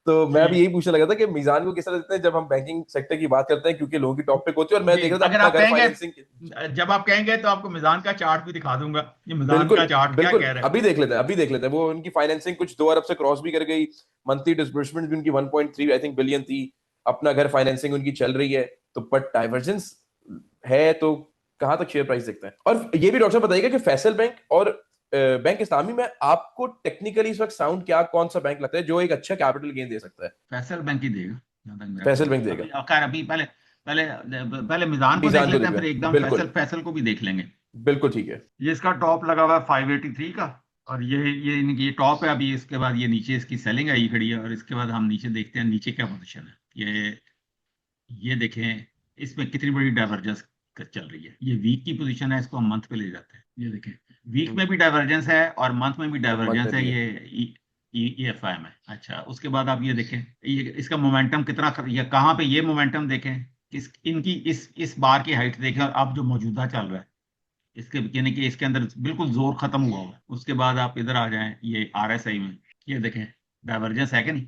तो मैं जी अभी यही पूछने लगा था कि मिजान को किस तरह देते हैं जब हम बैंकिंग सेक्टर की बात करते हैं, क्योंकि लोगों की टॉपिक होती है, और मैं जी, देख रहा था अगर अपना आप घर कहेंगे, फाइनेंसिंग। जब आप कहेंगे तो आपको मिजान का चार्ट भी दिखा दूंगा, ये मिजान बिल्कुल का चार्ट क्या बिल्कुल, कह रहा है। अभी देख लेते हैं, अभी देख लेते हैं। वो उनकी फाइनेंसिंग कुछ 2 अरब से क्रॉस भी कर गई। मंथली डिसबर्समेंट भी उनकी 1.3 आई थिंक बिलियन थी। अपना घर फाइनेंसिंग उनकी चल रही है। तो बट डाइवर्जेंस है तो कहां तक शेयर प्राइस देखते हैं? और ये भी डॉक्टर साहब बताइएगा कि फैसल बैंक और बैंक इस्लामी में आपको टेक्निकली इस वक्त साउंड क्या, कौन सा बैंक लगता है जो एक अच्छा कैपिटल गेन दे सकता है? फैसल बैंक ही देगा, जहां तक मेरा फैसल ख्याल बैंक है। देगा। अभी खैर अभी पहले पहले पहले मिजान को देख मीजान को लेते हैं, देगा। फिर एकदम फैसल बिल्कुल फैसल को भी देख लेंगे। बिल्कुल ठीक है। ये इसका टॉप लगा हुआ है 583 का, और ये इनकी ये टॉप है अभी। इसके बाद ये नीचे इसकी सेलिंग आई खड़ी है, और इसके बाद हम नीचे देखते हैं नीचे क्या पोजीशन है। ये देखें, इसमें कितनी बड़ी डाइवर्जेंस चल रही है। ये वीक की पोजीशन है, इसको हम मंथ पे ले जाते हैं। ये देखें, वीक में भी डाइवर्जेंस है और मंथ में भी और मंथ डाइवर्जेंस में है। भी है। ये एफआईएम है। अच्छा, उसके बाद आप ये देखें, ये इसका मोमेंटम कितना ये कहाँ पे, ये मोमेंटम देखें, इनकी इस बार की हाइट देखें, और अब जो मौजूदा चल रहा है इसके, यानी कि इसके अंदर बिल्कुल जोर खत्म हुआ हुआ है। उसके बाद आप इधर आ जाएं, ये आरएसआई में, ये देखें, डाइवर्जेंस है कि नहीं,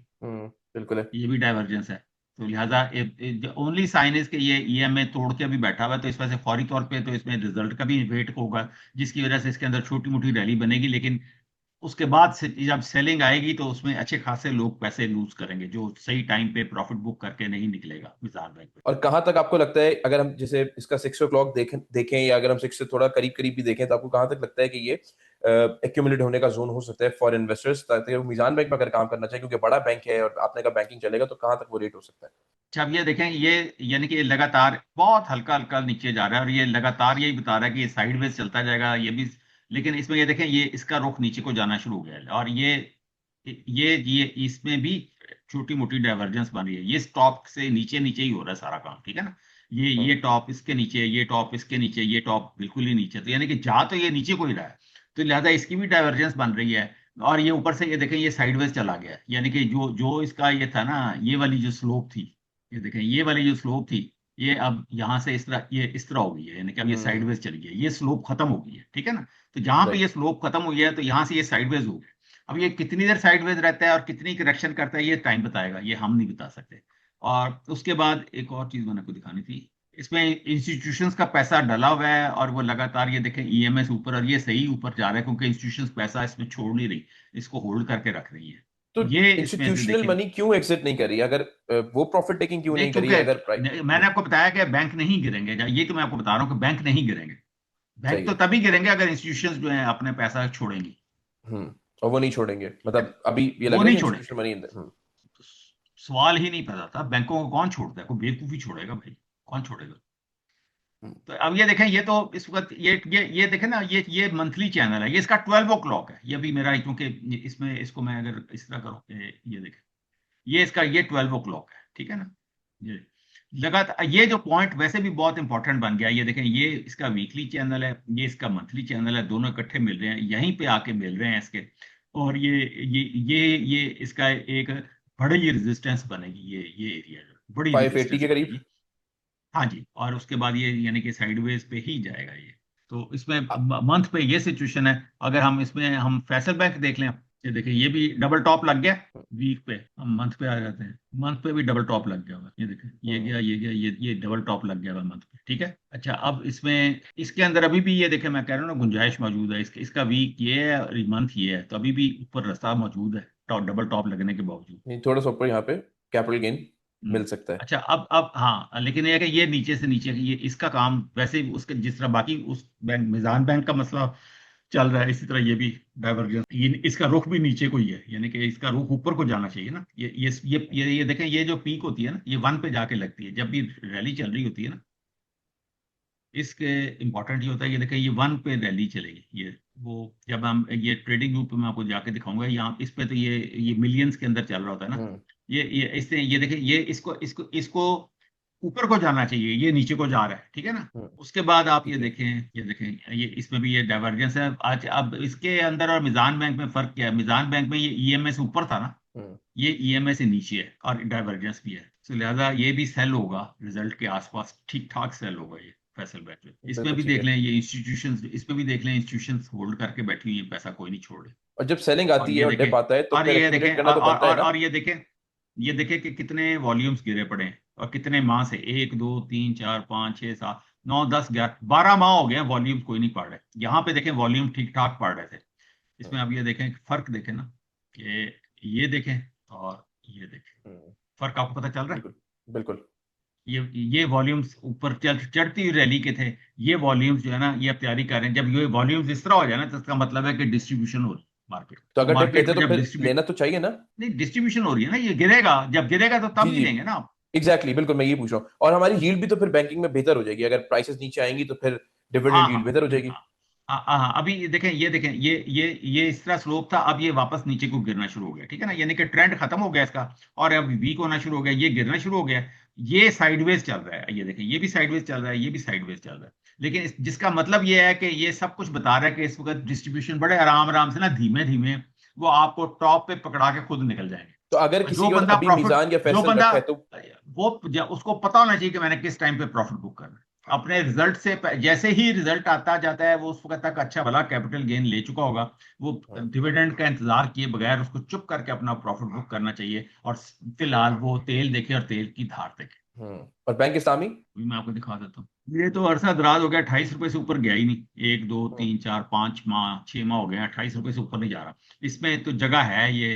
बिल्कुल है। ये भी डाइवर्जेंस है। तो लिहाजा ओनली साइन इज कि ये ईएमए तोड़ के अभी बैठा हुआ है, तो इस वजह से फौरी तौर पे तो इसमें रिजल्ट का भी वेट होगा, जिसकी वजह से इसके अंदर छोटी मोटी रैली बनेगी। लेकिन उसके बाद से जब सेलिंग आएगी तो उसमें अच्छे खासे लोग पैसे लूज करेंगे, जो सही टाइम पे प्रॉफिट बुक करके नहीं निकलेगा मिजान बैंक पे। और कहां तक आपको लगता है, अगर हम जैसे इसका 6 o'clock देखें या अगर हम 6 से थोड़ा करीब करीब भी देखें, तो आपको कहां तक लगता है कि ये एक्यूमुलेट होने का जोन हो सकता है फॉर इन्वेस्टर्स, ताकि वो मीजान बैंक में अगर काम करना चाहिए, क्योंकि बड़ा बैंक है और आपने कहा बैंकिंग चलेगा, तो कहां तक वो रेट हो सकता है? अच्छा, अब ये देखें, ये यानी कि ये लगातार बहुत हल्का हल्का नीचे जा रहा है, और ये लगातार यही बता रहा है कि ये साइडवेज चलता जाएगा ये भी। लेकिन इसमें ये देखें, ये इसका रुख नीचे को जाना शुरू हो गया है, और ये इसमें भी छोटी मोटी डाइवर्जेंस बन रही है। ये टॉप से नीचे नीचे ही हो रहा है सारा काम, ठीक है ना। ये हम्म टॉप इसके नीचे, ये टॉप इसके नीचे, ये टॉप बिल्कुल ही नीचे, तो यानी कि जा तो ये नीचे को ही रहा है। तो लिहाजा इसकी भी डाइवर्जेंस बन रही है। और ये ऊपर से ये देखें, ये साइडवेज चला गया है, यानी कि जो जो इसका ये था ना, ये वाली जो स्लोप थी, ये देखें, ये वाली जो स्लोप थी, ये अब यहाँ से इस तरह, ये इस तरह हो गई है, यानी कि अब ये हम्म। साइडवेज चली गई है, ये स्लोप खत्म हो गई है, ठीक है ना। तो जहां पे ये राइट। स्लोप खत्म हुई है, तो यहाँ से ये साइडवेज हो गया। अब ये कितनी देर साइडवेज रहता है और कितनी करेक्शन करता है, ये टाइम बताएगा, ये हम नहीं बता सकते। और उसके बाद एक और चीज मैंने आपको दिखानी थी, इसमें इंस्टीट्यूशंस का पैसा डला हुआ है, और वो लगातार ये देखें ईएमएस ऊपर, और ये सही ऊपर जा रहा है, क्योंकि इंस्टीट्यूशंस पैसा इसमें छोड़ नहीं रही, इसको होल्ड करके रख रही है। तो ये इसमें से इंस्टीट्यूशनल देखें, मनी क्यों एग्जिट नहीं कर रही, अगर वो प्रॉफिट टेकिंग क्यों नहीं, नहीं करी क्योंकि अगर प्राइस? मैंने आपको बताया कि बैंक नहीं गिरेंगे, ये तो मैं आपको बता रहा हूँ कि बैंक नहीं गिरेंगे। बैंक सही तो है। तभी गिरेंगे अगर इंस्टीट्यूशंस जो है अपने पैसा छोड़ेंगी। और वो नहीं छोड़ेंगे, मतलब अभी ये लग वो रहा है नहीं कि छोड़ेंगे, इंस्टीट्यूशनल मनी। तो सवाल ही नहीं पैदा था। बैंकों को कौन छोड़ता है, कोई बेवकूफी छोड़ेगा भाई, कौन छोड़ेगा। तो अब ये देखें, ये तो इस वक्त ये देखें ना, ये मंथली चैनल है, ये इसका 12 o'clock है। ये भी मेरा, क्योंकि इसमें इसको मैं अगर इस तरह करूँ ये देखें, ये इसका ये 12 o'clock है, ठीक है ना। ये लगातार ये जो पॉइंट वैसे भी बहुत इंपॉर्टेंट बन गया, ये देखें, ये इसका वीकली चैनल है, ये इसका मंथली चैनल है, दोनों इकट्ठे मिल रहे हैं, यहीं पे आके मिल रहे हैं इसके। और ये इसका एक बड़ी रेजिस्टेंस बनेगी, ये एरिया जो बड़ी 580 के रेजिस्टेंस करीब। बनेगी। हाँ जी, और उसके बाद ये यानी कि साइडवेज पे ही जाएगा ये। तो इसमें मंथ पे ये सिचुएशन है। अगर हम इसमें हम फैसल बैंक देख लें, ये देखिए, ये भी डबल टॉप लग गया। वीक पे हम मंथ पे आ जाते हैं, मंथ पे भी डबल टॉप लग गया हुआ है। ये देखिए, ये हम्म। गया, ये गया, ये डबल टॉप लग गया हुआ मंथ पे, ठीक है। अच्छा, अब इसमें इसके अंदर अभी भी ये देखें, मैं कह रहा हूँ ना, गुंजाइश मौजूद है। इसका वीक ये है और मंथ ये है, तो अभी भी ऊपर रास्ता मौजूद है, टॉप डबल टॉप लगने के बावजूद। नहीं, थोड़ा सा ऊपर यहाँ पे कैपिटल गेन। मिल सकता है। अच्छा, अब हाँ, लेकिन ये है कि ये नीचे से नीचे, ये इसका काम वैसे ही उसके जिस तरह बाकी उस बैंक मिजान बैंक का मसला चल रहा है, इसी तरह ये भी डाइवर्जेंस, ये इसका रुख भी नीचे को ही है, यानी कि इसका रुख ऊपर को जाना चाहिए ना। ये देखें, ये जो पीक होती है ना, ये वन पे जाके लगती है जब भी रैली चल रही होती है ना। इसके इम्पोर्टेंट ये होता है, ये देखें, ये वन पे रैली चलेगी, ये वो जब हम ये ट्रेडिंग व्यू पे मैं आपको जाके दिखाऊंगा, यहाँ इस पे तो ये मिलियंस के अंदर चल रहा होता है ना। हम्म। ये इससे ये देखें, ये इसको इसको इसको ऊपर को जाना चाहिए, ये नीचे को जा रहा है, ठीक है ना। हम्म। उसके बाद आप ठीक है। ये देखें, ये इसमें भी ये डाइवर्जेंस है आज। अब इसके अंदर और मिजान बैंक में फर्क क्या है, मिजान बैंक में ये ईएमए से ऊपर था ना, हम्म। ये ईएमए से नीचे है और डाइवर्जेंस भी है, तो लिहाजा ये भी सेल होगा रिजल्ट के आसपास, ठीक ठाक सेल होगा ये फैसल बैंक में। इसमें बिल्कुल भी ठीक देख है। लें, ये इंस्टीट्यूशंस, इसमें भी देख लें, इंस्टीट्यूशंस होल्ड करके बैठी हुई है, पैसा कोई नहीं छोड़ रहे। और जब सेलिंग और आती है ये और देखें, डिप आता है तो और फिर ये देखें, एक्यूमुलेट करना तो बनता है ना। और ये देखें कि कितने वॉल्यूम्स गिरे पड़े हैं और कितने माह से, 1 2 3 4 5 6 7 9 10 11 12 माह हो गए हैं, वॉल्यूम कोई नहीं पढ़ रहे। यहाँ पे देखें वॉल्यूम ठीक ठाक पढ़ रहे थे। हम्म। इसमें अब ये देखें, फर्क देखें ना, कि ये देखें और ये देखें, हम्म। फर्क आपको पता चल रहा है। बिल्कुल। बिल्कुल। ये वॉल्यूम्स ऊपर चढ़ती हुई रैली के थे, ये वॉल्यूम्स जो है ना, ये अब तैयारी कर रहे हैं, जब ये वॉल्यूम्स इस तरह हो जाए ना, तो इसका मतलब है कि डिस्ट्रीब्यूशन हो रही है मार्केट। तो तो अगर डिप मार्केट लेते में हैं तो जब फिर लेना तो चाहिए ना। नहीं, डिस्ट्रीब्यूशन हो रही है ना, ये गिरेगा, जब गिरेगा तो जी तब नहीं जी। लेंगे ना आप। एग्जैक्टली, बिल्कुल मैं ये पूछ रहा हूँ। और हमारी यील्ड भी तो फिर बैंकिंग में बेहतर हो जाएगी, अगर प्राइसेस नीचे आएंगी तो फिर हाँ डिविडेंड हाँ यील्ड बेहतर हो जाएगी। हाँ हाँ, अभी ये देखें, ये इस तरह स्लोप था, अब ये वापस नीचे को गिरना शुरू हो गया, ठीक है ना, यानी कि ट्रेंड खत्म हो गया इसका, और अब वीक होना शुरू हो गया, ये गिरना शुरू हो गया। ये साइडवेज चल रहा है, ये देखें, ये भी साइडवेज चल रहा है, ये भी साइडवेज चल रहा है। लेकिन जिसका मतलब ये है कि ये सब कुछ बता रहा है कि इस वक्त डिस्ट्रीब्यूशन बड़े आराम आराम से ना, धीमे धीमे वो आपको टॉप पे पकड़ा के खुद निकल जाएंगे। तो अगर किसी जो के पास बंदा अभी प्रॉफिट, मीजान या जो फैसल बंदा रखा है तो। वो उसको पता होना चाहिए कि मैंने किस टाइम पे प्रॉफिट बुक करना है। अपने रिजल्ट से जैसे ही रिजल्ट आता जाता है, वो उस वक्त तक अच्छा भला कैपिटल गेन ले चुका होगा, वो हम्म। डिविडेंड का इंतजार किए बगैर उसको चुप करके अपना प्रॉफिट बुक करना चाहिए, और फिलहाल वो तेल देखे और तेल की धार देखे। और बैंक इस्लामी। अभी मैं आपको दिखा देता हूँ, ये तो अरसा दराज हो गया, 28 रुपए से ऊपर गया ही नहीं, 1 2 3 4 5 माह 6 माह हो गए, 28 रुपए से ऊपर नहीं जा रहा। इसमें तो जगह है ये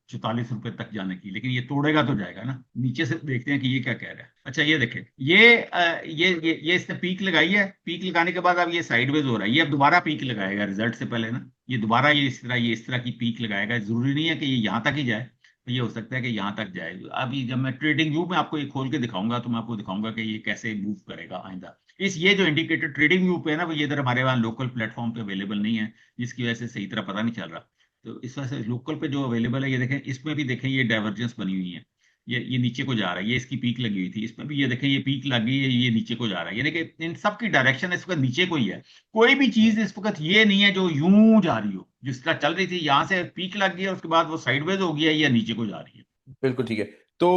44 रुपए तक जाने की, लेकिन ये तोड़ेगा तो जाएगा ना। नीचे से देखते हैं कि ये क्या कह रहा है। अच्छा, ये देखें, ये इसने पीक लगाई है, पीक लगाने के बाद अब ये साइडवेज हो रहा है, ये अब दोबारा पीक लगाएगा रिजल्ट से पहले ना, ये दोबारा ये इस तरह की पीक लगाएगा। जरूरी नहीं है कि ये यहाँ तक ही जाए, तो ये हो सकता है कि यहाँ तक जाए। अभी जब मैं ट्रेडिंग व्यू में आपको ये खोल के दिखाऊंगा, तो मैं आपको दिखाऊंगा कि ये कैसे मूव करेगा आइंदा। ये जो इंडिकेटर ट्रेडिंग व्यू पे है ना, वो ये इधर हमारे वहाँ लोकल प्लेटफॉर्म पे अवेलेबल नहीं है, जिसकी वजह से सही तरह पता नहीं चल रहा। तो इस वजह से लोकल पे जो अवेलेबल है, ये देखें, इसमें भी देखें ये डाइवर्जेंस बनी हुई है, ये नीचे को जा रहा है, ये इसकी पीक लगी हुई थी, इसमें भी ये देखें ये पीक लगी है, ये नीचे को जा रहा है, यानी कि इन सब की डायरेक्शन इस वक्त नीचे को ही है। कोई भी चीज इस वक्त ये नहीं है जो यूं जा रही हो, जिस तरह चल रही थी, यहां से पीक लग गई है, उसके बाद वो साइडवेज हो गई है या नीचे को जा रही है। बिल्कुल ठीक है। तो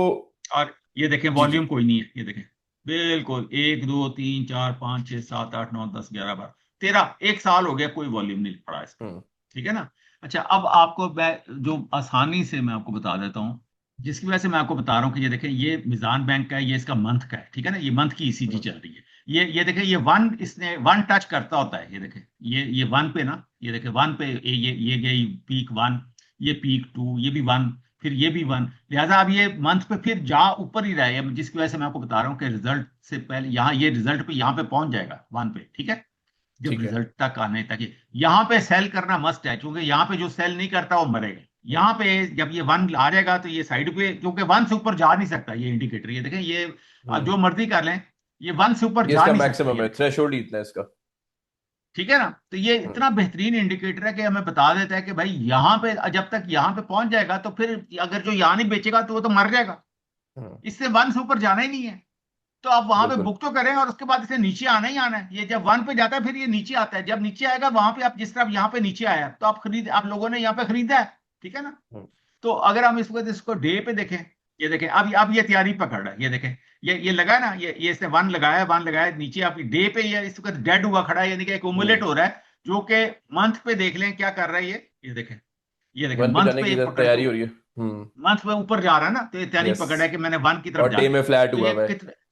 और ये देखें, जी जी। वॉल्यूम कोई नहीं है, ये देखें, बिल्कुल 1 2 3 4 5 6 7 8 9 10 11 12 13, 1 साल हो गया कोई वॉल्यूम नहीं पड़ा इसका, हम्म। ठीक है ना। अच्छा, अब आपको मैं जो आसानी से मैं आपको बता देता हूँ, जिसकी वजह से मैं आपको बता रहा हूँ कि ये देखें, ये मिजान बैंक का है, ये इसका मंथ का है, ठीक है ना, ये मंथ की ईसीजी हम्म। चल रही है। ये देखें, ये वन, इसने वन टच करता होता है, ये देखें, ये वन पे ना, ये देखें वन पे, ये गई पीक वन, ये पीक टू, ये भी वन, फिर ये भी वन। लिहाजा अब ये मंथ पे फिर जा ऊपर ही रहा है, जिसकी वजह से मैं आपको बता रहा हूँ कि रिजल्ट से पहले यहाँ, ये रिजल्ट पे यहाँ पे पहुंच जाएगा वन पे, ठीक है। जब ठीक है। रिजल्ट तक आने तक यहाँ पे सेल करना मस्ट है, क्योंकि यहाँ पे जो सेल नहीं करता वो मरेगा। हम्म। यहाँ पे जब ये वन आ जाएगा, तो ये साइड पे, क्योंकि वन से ऊपर जा नहीं सकता ये इंडिकेटर, ये देखें, ये आप जो हम्म। मर्जी कर लें, ये वन से ऊपर ये जा इसका नहीं सकता, मैक्सिमम ये है, देखें, थ्रेशोल्ड ही इतना है इसका। ठीक है ना। तो ये हम्म। इतना बेहतरीन इंडिकेटर है कि हमें बता देता है कि भाई यहाँ पे, जब तक यहाँ पे पहुंच जाएगा, तो फिर अगर जो यहाँ नहीं बेचेगा तो वो तो मर जाएगा, हम्म। इससे वन से ऊपर जाना ही नहीं है। तो आप वहां पे बिल्कुल। बुक तो करें, और उसके बाद इसे नीचे आना ही आना है। ये जब वन पे जाता है, फिर ये नीचे आता है, जब नीचे आएगा वहां पे, आप जिस तरह यहाँ पे नीचे आया, तो आप लोगों ने यहाँ पे खरीदा है, ठीक है ना। हम्म। तो अगर हम इस वक्त इसको डे पे देखें, ये देखें, अब ये तैयारी पकड़ रहा है, ये देखें, ये लगा है ना, ये इसने वन लगाया नीचे, आप डे पे ये इस वक्त डेड हुआ खड़ा है, यानी कि एक्यूमुलेट हम्म। हो रहा है, जो कि मंथ पे देख लें क्या कर रहा है ये देखें, ये देखें, वन पे मंथ जाने पे की ये इधर पकड़ के तैयारी हो रही है। हम्म। मंथ पे ऊपर जा रहा है ना, तो ये तैयारी यस। पकड़ है कि मैंने वन की तरफ और डे जाना में है। फ्लैट तो हुआ ये हुआ है। कितने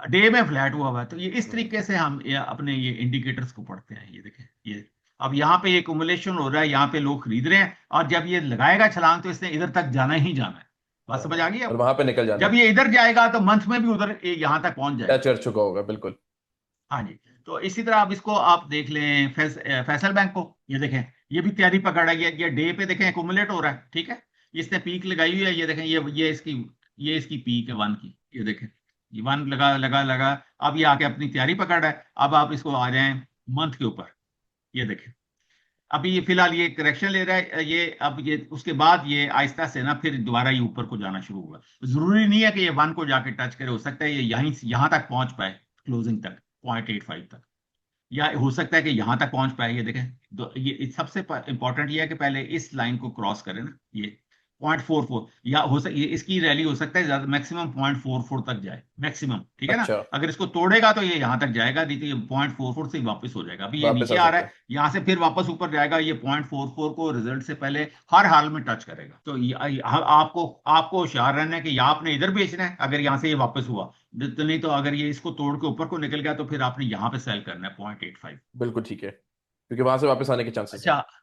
डे में फ्लैट हुआ हुआ है, तो ये इस हम्म। तरीके से हम अपने ये इंडिकेटर्स को पढ़ते हैं, ये देखें, ये अब यहाँ पे ये कुमुलेशन हो रहा है, यहाँ पे लोग खरीद रहे हैं, और जब ये लगाएगा छलांग, तो इसने इधर तक जाना ही जाना है, बात समझ आ गई और आपको? वहां पे निकल जाना जब है, ये इधर जाएगा तो मंथ में भी उधर यहां तक पहुंच जाएगा। टच कर चुका होगा बिल्कुल। हाँ जी। तो इसी तरह अब इसको आप देख लें फैसल बैंक को, ये देखें, ये भी तैयारी पकड़ रहा है, ये डे पे देखें एकुमुलेट हो रहा है, ठीक है। इसने पीक लगाई हुई है, ये देखें, ये इसकी पीक है वन की, ये देखें, ये वन लगा लगा लगा, अब ये आके अपनी तैयारी पकड़ रहा है। अब आप इसको आ जाएं मंथ के ऊपर, ये देखें, अभी ये फिलहाल ये करेक्शन ले रहा है, ये अब ये उसके बाद ये आहिस्ता से ना फिर दोबारा ये ऊपर को जाना शुरू होगा। जरूरी नहीं है कि ये वन को जाके टच करे, हो सकता है ये यहां तक पहुंच पाए, क्लोजिंग तक, 0.85 तक, या हो सकता है कि यहां तक पहुंच पाए। ये देखें, तो ये सबसे इंपॉर्टेंट ये है कि पहले इस लाइन को क्रॉस करें ना, ये 0.44, या हो सकता इसकी रैली हो सकता है ज्यादा, मैक्सिमम 0.44 तक जाए मैक्सिमम, ठीक है ना। अच्छा, अगर इसको तोड़ेगा तो ये यहां तक जाएगा, नहीं तो ये 0.44 से ही वापस हो जाएगा। अभी ये वापस नीचे आ आ रहा सकता है, है। यहां से फिर वापस ऊपर जाएगा, ये 0.44 को रिजल्ट से पहले हर हाल में टच करेगा। तो आपको आपको होशियार रहना है कि या आपने इधर बेचना है अगर यहां से ये वापस हुआ, तो नहीं तो अगर ये इसको तोड़ के ऊपर को निकल गया तो फिर आपने यहां पे सेल करना है 0.85। बिल्कुल ठीक है, क्योंकि वहां से वापस आने के चांसेस अच्छा। हैं।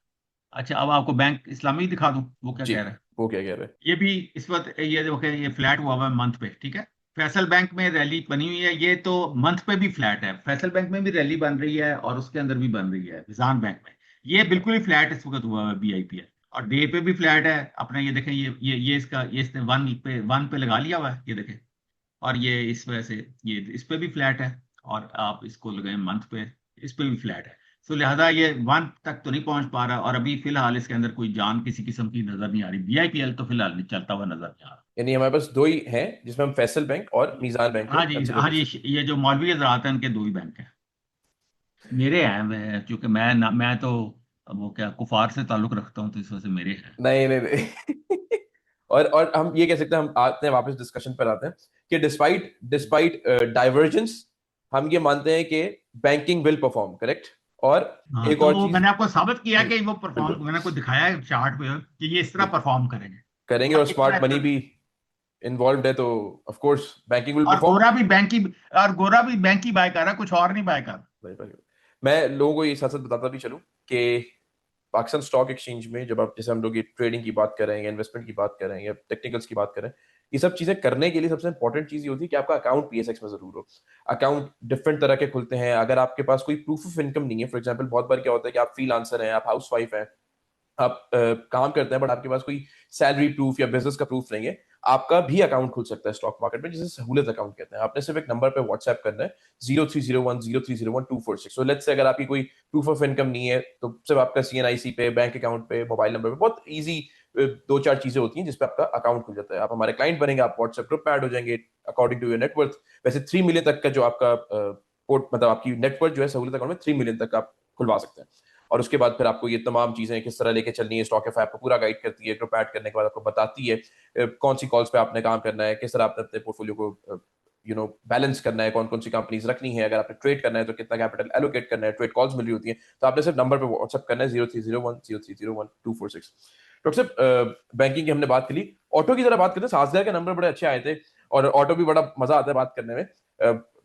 अच्छा, अब आपको बैंक इस्लामी दिखा दूं, वो क्या जी, कह रहा है। वो क्या कह रहे हैं? ये भी इस वक्त ये देखो, ये फ्लैट हुआ हुआ है मंथ पे, ठीक है। फैसल बैंक में रैली बनी हुई है, ये तो मंथ पे भी फ्लैट है, फैसल बैंक में भी रैली बन रही है और उसके अंदर भी बन रही है निजाम बैंक में। ये बिल्कुल ही फ्लैट इस वक्त हुआ है BIPL, और डे पे भी फ्लैट है अपना, ये देखें, इसने वन पे लगा लिया हुआ है, ये देखें, और ये इस वजह से ये इस पे भी फ्लैट है, और आप इसको लगाए मंथ पे, इस पे भी फ्लैट है। तो लिहाजा ये वन तक तो नहीं पहुंच पा रहा, और अभी फिलहाल इसके अंदर कोई जान किसी किस्म की नजर नहीं आ रही, BIPL तो फिलहाल नहीं चलता हुआ नजर नहीं आ रहा। यानी हमारे पास दो ही हैं जिसमें हम फैसल बैंक और मीजान बैंक को हाँ जी, कंसिडर हाँ कर जी, सकते ये जो मौलवी हजरात हैं इनके दो ही बैंक हैं, मेरे हैं, चूंकि मैं तो वो क्या कुफार से ताल्लुक रखता हूँ, तो इस वजह से मेरे हैं। हैं। नहीं नहीं नहीं और हम ये कह सकते हैं, हम आते हैं वापस डिस्कशन पर आते हैं कि डिस्पाइट डिस्पाइट डाइवर्जेंस, हम ये मानते हैं कि बैंकिंग विल परफॉर्म करेक्ट। और हाँ, एक और तो चीज, मैंने आपको साबित किया जी कि वो परफॉर्म, बिल्कुल, मैंने आपको दिखाया है चार्ट पे कि ये इस तरह बिल्कुल परफॉर्म करेंगे, करेंगे, और और इस स्मार्ट मनी तरह, भी इन्वॉल्व है, तो ऑफ कोर्स बैंकिंग विल और परफॉर्म। गोरा भी बैंक की बाय कर रहा है, कुछ और नहीं बाय कर रहा। मैं लोगों को ये साथ साथ बताता भी चलूं कि पाकिस्तान स्टॉक एक्सचेंज में जब आप, जैसे हम लोग ये ट्रेडिंग की बात कर रहे हैं या इन्वेस्टमेंट की बात कर रहे हैं या टेक्निकल्स की बात कर रहे हैं, ये सब चीजें करने के लिए सबसे इंपॉर्टेंट चीज ये होती है कि आपका अकाउंट PSX में जरूर हो। अकाउंट डिफरेंट तरह के खुलते हैं, अगर आपके पास कोई प्रूफ ऑफ इनकम नहीं है, फॉर एग्जांपल बहुत बार क्या होता है कि आप फ्रीलांसर हैं, आप हाउस वाइफ हैं, आप काम करते हैं, बट आपके पास कोई सैलरी प्रूफ या बिजनेस का प्रूफ नहीं है, आपका भी अकाउंट खुल सकता है स्टॉक मार्केट में, जिसे सहूलत अकाउंट कहते हैं। आपने सिर्फ एक नंबर पे व्हाट्सएप करना है, 03010301 246। सो लेट्स से अगर आपकी कोई प्रूफ ऑफ इनकम नहीं है, तो सिर्फ आपका CNIC पे, बैंक अकाउंट पे, मोबाइल नंबर पे, बहुत ईजी दो चार चीजें होती हैं जिसपे आपका अकाउंट खुल जाता है। आप हमारे क्लाइंट बनेंगे, आप व्हाट्सएप ग्रुप में ऐड हो जाएंगे अकॉर्डिंग टू योर नेटवर्थ। वैसे 3 मिलियन तक का जो आपका पोर्ट, मतलब आपकी नेटवर्थ जो है सहूलत अकाउंट में 3 मिलियन तक आप खुलवा सकते हैं। और उसके बाद फिर आपको ये तमाम चीजें किस तरह लेके चलनी है, स्टॉक एफ आपको पूरा गाइड करती है, ग्रुप ऐड करने के बाद आपको बताती है कौन सी कॉल्स पे आपने काम करना है, किस तरह आपने अपने पोर्टफोलियो को बैलेंस करना है, कौन कौन सी कंपनीज रखनी है, अगर आपने ट्रेड करना है तो कितना कैपिटल एलोकेट करना है, ट्रेड कॉल्स मिल रही होती है, तो आपने सिर्फ नंबर पे व्हाट्सएप करना है 03010301 246। डॉक्टर साहब, बैंकिंग की हमने बात कर ली, ऑटो की जरा बात करते हैं। सासगा के नंबर बड़े अच्छे आए थे, और ऑटो भी बड़ा मजा आता है बात करने में,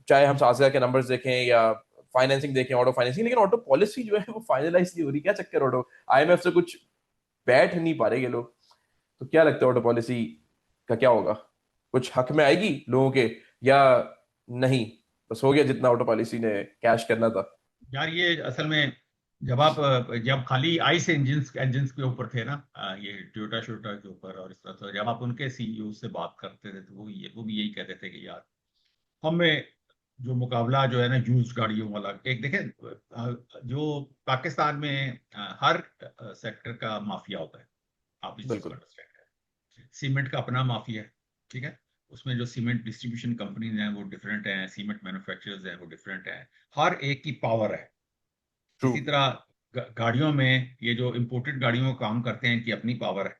चाहे हम सासगा के नंबर्स देखें या फाइनेंसिंग देखें, ऑटो फाइनेंसिंग, लेकिन ऑटो पॉलिसी जो है वो फाइनलाइज नहीं हो रही, क्या चक्कर ऑटो, IMF से कुछ बैठ नहीं पा रहे ये लोग, तो क्या लगता है ऑटो पॉलिसी का क्या होगा? कुछ हक में आएगी लोगों के, या नहीं, बस हो गया जितना ऑटो पॉलिसी ने कैश करना था? यार ये असल में, जब खाली आइस इंजन के ऊपर थे ना, ये टोयोटा शोटा के ऊपर और इस तरह, तो जब आप उनके CEO से बात करते थे तो वो भी यही कहते थे कि यार हमें जो मुकाबला जो है ना यूज्ड गाड़ियों वाला, एक देखें, जो पाकिस्तान में हर सेक्टर का माफिया होता है, आप इस चीज को बिल्कुल। अंडरस्टैंड करें। सीमेंट का अपना माफिया है, ठीक है, उसमें जो सीमेंट डिस्ट्रीब्यूशन कंपनीज हैं वो डिफरेंट हैं, सीमेंट मैन्युफैक्चरर्स हैं वो डिफरेंट हैं, हर एक की पावर है। ट्रू। इसी तरह गाड़ियों में ये जो इंपोर्टेड गाड़ियों में काम करते हैं, इनकी अपनी पावर है,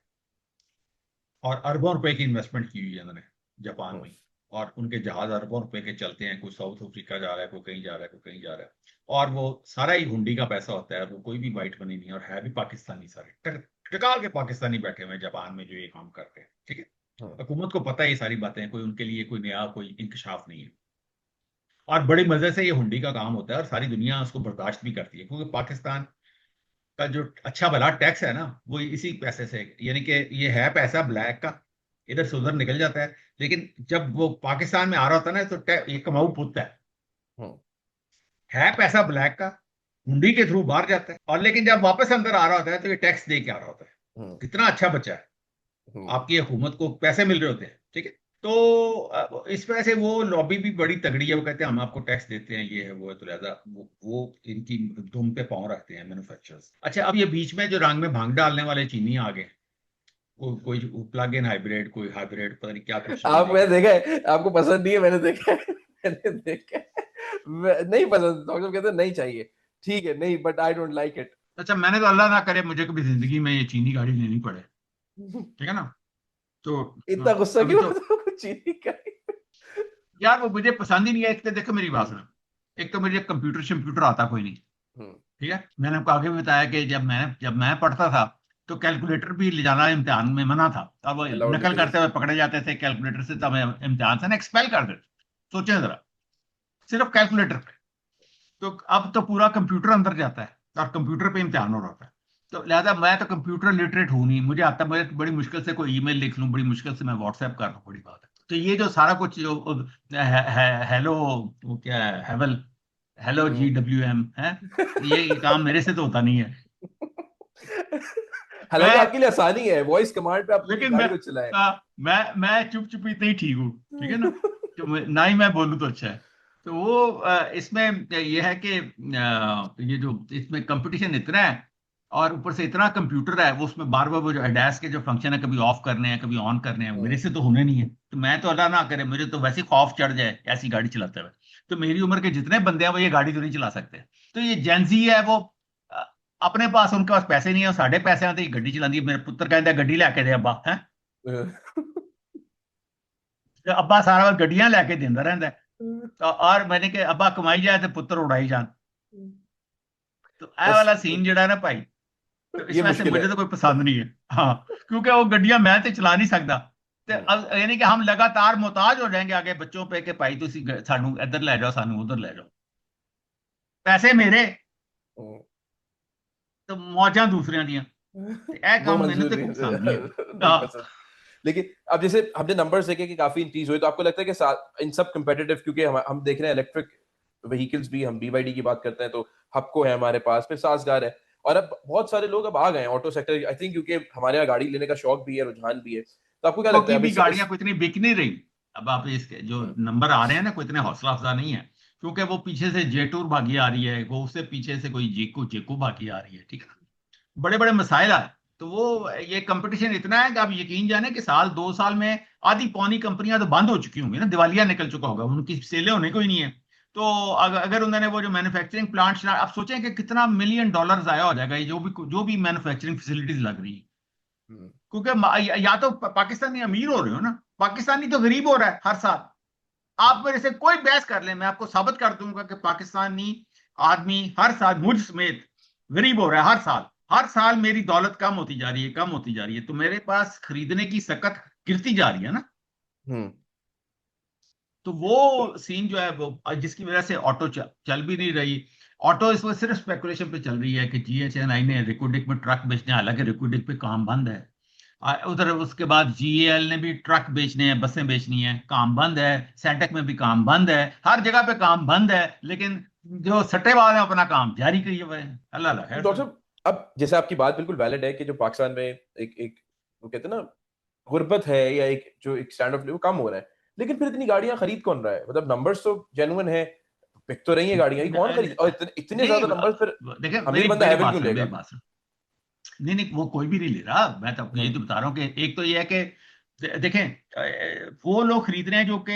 और अरबों रुपए की इन्वेस्टमेंट की हुई है उन्होंने जापान में, और उनके जहाज अरबों रुपए के चलते हैं, कोई साउथ अफ्रीका जा रहा है, कोई कहीं जा रहा है, कोई कहीं जा रहा है, और वो सारा ही हुंडी का पैसा होता है, वो कोई भी वाइट मनी नहीं है, और है भी पाकिस्तानी, सारे टकाल के पाकिस्तानी बैठे हुए हैं जापान में जो ये काम करते हैं, ठीक है। हुकूमत को पता है ये सारी बातें, कोई उनके लिए कोई नया कोई इंकशाफ नहीं है, और बड़ी मजे से ये हुंडी का काम होता है, और सारी दुनिया उसको बर्दाश्त भी करती है, क्योंकि पाकिस्तान का जो अच्छा भला टैक्स है ना वो इसी पैसे से, यानी कि ये है पैसा ब्लैक का, इधर से उधर निकल जाता है। लेकिन जब वो पाकिस्तान में आ रहा होता है ना, तो ये कमाऊ पुत हम्म, है पैसा ब्लैक का, हुंडी के थ्रू बाहर जाता है, और लेकिन जब वापस अंदर आ रहा होता है तो ये टैक्स दे के आ रहा होता है। हम्म, कितना अच्छा बच्चा है, हम्म। आपकी हुकूमत को पैसे मिल रहे होते हैं, ठीक है। तो इस वजह से वो लॉबी भी बड़ी तगड़ी है, वो कहते हैं हम आपको टैक्स देते हैं, ये है वो है, तो लिहाजा वो इनकी दुम पे पांव रखते हैं मैन्युफैक्चरर्स। अच्छा, अब ये बीच में जो रंग में भांग डालने वाले चीनी आ गए, कोई प्लग इन हाइब्रिड, कोई हाइब्रिड, पता नहीं क्या कुछ आप, लेके मैंने आए। देखा है, आपको पसंद नहीं है, मैंने देखा है। मैंने देखा है। नहीं पसंद, डॉक्टर कहते हैं नहीं चाहिए, ठीक है, नहीं, but I don't like it. अच्छा, मैंने तो अल्लाह ना करे मुझे कभी जिंदगी में ये चीनी गाड़ी लेनी पड़े, ठीक है ना। तो इतना गुस्सा अभी क्यों तो आता है चीनी का? यार वो मुझे पसंद ही नहीं है। एक तो देखो मेरी बात सुनो, एक तो मुझे कंप्यूटर शम्प्यूटर आता कोई नहीं, हम्म, ठीक है। मैंने आपको आगे भी बताया कि जब मैं पढ़ता था तो कैलकुलेटर भी ले जाना इम्तिहान में मना था। अब वो अलाउड नहीं नकल था, करते यस। हुए पकड़े जाते थे कैलकुलेटर से, तब इम्तिहान से ना एक्सपेल कर देते। सोचे जरा, सिर्फ कैलकुलेटर पे। तो अब तो पूरा कंप्यूटर अंदर जाता है और कंप्यूटर पे इम्तिहान हो रहा है। तो लिहाजा मैं तो कंप्यूटर लिटरेट हूं नहीं, मुझे आता, मुझे बड़ी मुश्किल से कोई ईमेल लिख लूं, बड़ी मुश्किल से मैं व्हाट्सएप कर लूं, बड़ी बात है। तो ये जो सारा कुछ जो हेलो, वो क्या है, हेवल, हेलो हम्म। GWM है, ये काम मेरे से तो होता नहीं है। हालांकि मैं आपके लिए आसानी है, वॉइस कमांड पे आप पूरी लेकिन गाड़ी को चलाएं। मैं चुप चुप इतना ही ठीक हूँ, ठीक है ना। तो ना ही मैं बोलूँ तो अच्छा है। तो वो इसमें ये है कि ये जो इसमें कंपटीशन इतना है, और ऊपर से इतना कंप्यूटर है, वो उसमें बार बार वो जो एडास के जो फंक्शन है, कभी ऑफ करने हैं कभी ऑन करने हैं, मेरे हम्म, से तो होने नहीं है। तो मैं तो अल्लाह ना करे, मुझे तो वैसे ही खौफ चढ़ जाए ऐसी गाड़ी चलाते हुए। तो मेरी उम्र के जितने बंदे हैं वो ये गाड़ी तो नहीं चला सकते। तो ये जेंजी है वो, अ, अपने पास, उनके पास पैसे नहीं है, साढ़े पैसे आते ही गड्डी चलाती है। मेरे पुत्र कहते गड्डी लेके दे अब्बा है, तो अब्बा सारा वक्त गड्डियां लेके देता रहता है। और मैंने कहा अब्बा कमाई जाए तो पुत्र उड़ाई जान। तो ए बस वाला सीन जड़ा ना भाई, तो इस ये वजह से मुश्किल है। मुझे तो कोई पसंद नहीं है। हाँ, क्योंकि वो गड्डियां मैं तो चला नहीं सकता। तो हम्म, अब यानी कि हम लगातार मोहताज हो जाएंगे आगे बच्चों पे कि भाई तुसी सानू इधर ले जाओ, सानू उधर ले जाओ, पैसे मेरे हम्म। तो मौजां दूसरियां दियां। ते ए वो काम मैंने मंजूर तो नहीं, कोई पसंद नहीं है। नहीं पसंद। लेकिन अब जैसे हमने नंबर्स देखे कि काफी इंक्रीज हुए, तो आपको लगता है कि इन सब कंपेटिटिव, क्योंकि हम देख रहे हैं इलेक्ट्रिक व्हीकल्स भी, हम BYD की बात करते हैं तो हपको है हमारे पास, फिर सासगार है, और अब बहुत सारे लोग अब आ गए हैं ऑटो सेक्टर, आई थिंक, क्योंकि हमारे यहाँ गाड़ी लेने का शौक भी है, रुझान भी है। तो आपको क्या को लगता की है अब भी गाड़ियां इस कोई इतनी बिक नहीं रही। अब आप इसके जो हम्म, नंबर आ रहे हैं ना, कोई इतने हौसला अफजा नहीं है, क्योंकि वो पीछे से जेटूर भागी आ रही है, वो उससे पीछे से कोई जेको जेको भागी आ रही है, ठीक है ना। बड़े बड़े मसाइल आए। तो वो ये कंपटीशन इतना है कि आप यकीन जाने कि साल 2 साल में आधी पौनी कंपनियां तो बंद हो चुकी होंगी ना, दिवालिया निकल चुका होगा, उनकी सेलें होने को ही नहीं है। तो अगर उन्होंने वो जो मैन्युफैक्चरिंग प्लांट, आप सोचें कि कितना $1 मिलियन जाया हो जाएगा, ये जो भी मैन्युफैक्चरिंग फैसिलिटीज लग रही है। हम्म, क्योंकि या तो पाकिस्तानी अमीर हो रहे हो ना, पाकिस्तानी तो गरीब हो रहा है हर साल। आप मेरे से कोई बहस कर ले, मैं आपको साबित कर दूंगा कि पाकिस्तानी आदमी हर साल मुझ समेत गरीब हो रहा है, हर साल। हर साल मेरी दौलत कम होती जा रही है, कम होती जा रही है, तो मेरे पास खरीदने की सकत गिरती जा रही है ना। हम्म, तो वो सीन जो है वो, जिसकी वजह से ऑटो चल भी नहीं रही। ऑटो इस वक्त सिर्फ स्पेकुलेशन पे चल रही है कि GHNI ने रिकुडिक में ट्रक बेचने, हालांकि रिकुडिक पे काम बंद है। उधर उसके बाद GAL ने भी ट्रक बेचने हैं, बसें बेचनी है, काम बंद है। सेंटेक में भी काम बंद है, हर जगह पे काम बंद है। लेकिन जो सट्टेबाज है अपना काम जारी किए हुए हैं, अल्लाह अल्लाह खैर डॉक्टर करे। साहब, अब जैसे आपकी बात बिल्कुल वैलिड है कि जो पाकिस्तान में एक एक वो कहते हैं ना, गुर्बत है, या एक जो एक स्टैंड ऑफ लिव कम हो रहा है, लेकिन फिर इतनी गाड़ियां खरीद कौन रहा है? मतलब नंबर्स तो जेन्युइन है, बिक तो रही है गाड़ियां, ये कौन खरीद, और इतने नहीं, ज्यादा नंबर्स फिर देखिए अमीर मेरी बंदा मेरी हैविल बात क्यों सुनो, लेगा? मेरी बात सुनो। नहीं नहीं, वो कोई भी नहीं ले रहा, मैं तो आपको ये हम्म, तो बता रहा हूँ कि एक तो ये है कि देखें, वो लोग खरीद रहे हैं जो कि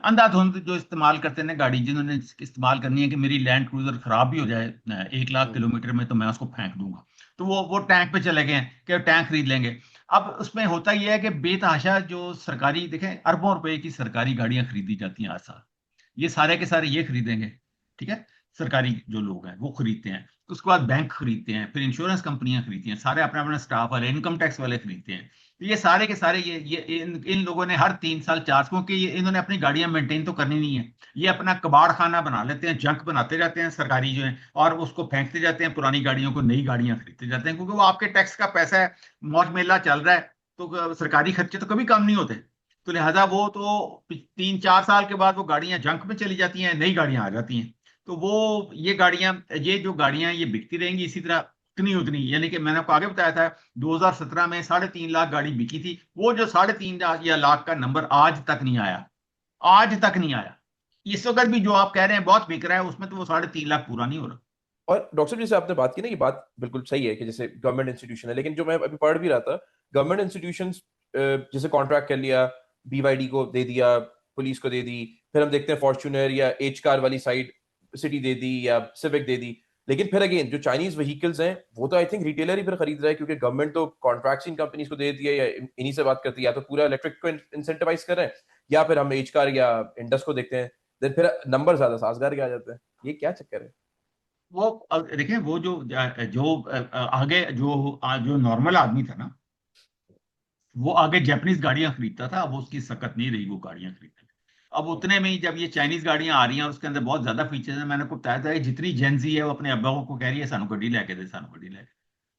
अंधाधुंध जो इस्तेमाल करते हैं ना गाड़ी, जिन्होंने इस्तेमाल करनी है कि मेरी लैंड क्रूजर खराब भी हो जाए 1 लाख हम्म, किलोमीटर में, तो मैं उसको फेंक दूंगा। तो वो टैंक पे चले गए हैं कि टैंक खरीद लेंगे। अब उसमें होता यह है कि बेतहाशा जो सरकारी, देखें अरबों रुपए की सरकारी गाड़ियां खरीदी जाती हैं हर साल, ये सारे के सारे ये खरीदेंगे, ठीक है। सरकारी जो लोग हैं वो खरीदते हैं, उसके बाद बैंक खरीदते हैं, फिर इंश्योरेंस कंपनियां खरीदती हैं, सारे अपना अपना स्टाफ वाले, इनकम टैक्स वाले खरीदते हैं। तो ये सारे के सारे ये इन लोगों ने हर 3 साल 4, क्योंकि इन्होंने अपनी गाड़ियां मेंटेन तो करनी नहीं है, ये अपना कबाड़ खाना बना लेते हैं, जंक बनाते जाते हैं सरकारी जो है, और उसको फेंकते जाते हैं, पुरानी गाड़ियों को नई गाड़ियां खरीदते जाते हैं, क्योंकि वो आपके टैक्स का पैसा है, मौज मेला चल रहा है। तो सरकारी खर्चे तो कभी कम नहीं होते। तो लिहाजा वो तो 3-4 साल के बाद वो गाड़ियां जंक में चली जाती हैं, नई गाड़ियां आ जाती हैं। तो वो ये जो गाड़ियां ये बिकती रहेंगी इसी तरह, उतनी उतनी, यानी कि मैंने आपको आगे बताया था 2017 में 3.5 लाख गाड़ी बिकी थी। वो जो 3.5 या लाख का नंबर आज तक नहीं आया, आज तक नहीं आया। इस वक्त भी जो आप कह रहे हैं बहुत बिक रहा है, उसमें तो वो 3.5 लाख पूरा नहीं हो रहा। और डॉक्टर साहब जैसे आपने बात की ना, ये बात बिल्कुल सही है कि जैसे गवर्नमेंट इंस्टीट्यूशन है, लेकिन जो मैं अभी पढ़ भी रहा था, गवर्नमेंट इंस्टीट्यूशन जैसे कॉन्ट्रैक्ट कर लिया, बीवाईडी को दे दिया, पुलिस को दे दी, फिर हम देखते हैं फॉर्च्यूनर या एच कार वाली साइड सिटी दे दी या सिविक दे दी। लेकिन फिर अगेन जो चाइनीज व्हीकल्स हैं वो तो आई थिंक रिटेलर ही फिर खरीद रहा है, क्योंकि गवर्नमेंट तो कॉन्ट्रैक्ट्स इन कंपनीज को दे दिया या इन्हीं से बात करती है, या तो पूरा इलेक्ट्रिक को इंसेंटिवाइज कर रहे हैं, या फिर हम एच कार या इंडस को देखते हैं, देन फिर नंबर ज्यादा साजगार के आ जाते हैं। ये क्या चक्कर है? वो देखिए, वो जो जो आगे जो नॉर्मल आदमी था ना, वो आगे जापानीज गाड़ियां खरीदता था, अब उसकी सकत नहीं रही वो गाड़ियां खरीदने में। अब उतने में ही जब ये चाइनीज गाड़ियां आ रही हैं और उसके अंदर बहुत ज्यादा फीचर्स हैं, मैंने को बताया था कि जितनी जेंजी है वो अपने अब्बाओं को कह रही है सानू गड्डी लेके दे, सानू गड्डी लेके।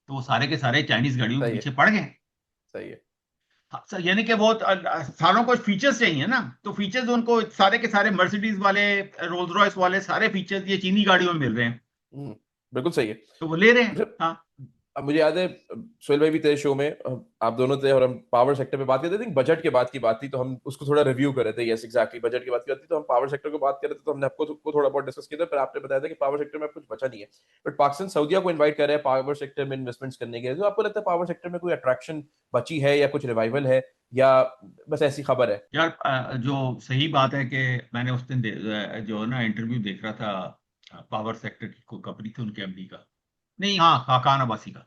तो वो सारे के सारे चाइनीज गाड़ियों के सही पीछे है। पड़ गए। सही है। हाँ, यानी कि वो सारों को फीचर्स चाहिए ना, तो फीचर्स उनको सारे के सारे मर्सिडीज वाले, रोल्स रॉयस वाले सारे फीचर्स ये चीनी गाड़ियों में मिल रहे हैं, बिल्कुल सही है। तो वो ले रहे हैं। अच्छा, हाँ। अब मुझे याद है सोहेल भाई भी थे शो में, आप दोनों थे और हम पावर सेक्टर पे बात करते थे, बजट के बाद की बात थी तो हम उसको थोड़ा रिव्यू कर रहे थे। यस एग्जैक्टली, बजट की बात की बात थी तो हम पावर सेक्टर को बात कर रहे थे, तो हमने आपको को थोड़ा बहुत डिस्कस किया था, फिर आपने बताया था कि पावर सेक्टर में अब कुछ बचा नहीं है, बट पाकिस्तान सऊदीया को इनवाइट कर रहे हैं पावर सेक्टर में इन्वेस्टमेंट्स करने के लिए। तो आपको लगता है पावर सेक्टर में कोई अट्रैक्शन बची है या कुछ रिवाइवल है, या बस ऐसी खबर है? यार जो सही बात है कि मैंने उस दिन जो ना इंटरव्यू देख रहा था, पावर सेक्टर की कोई कंपनी थी उनके एमडी का, नहीं हाँ खाकान अब्बासी का।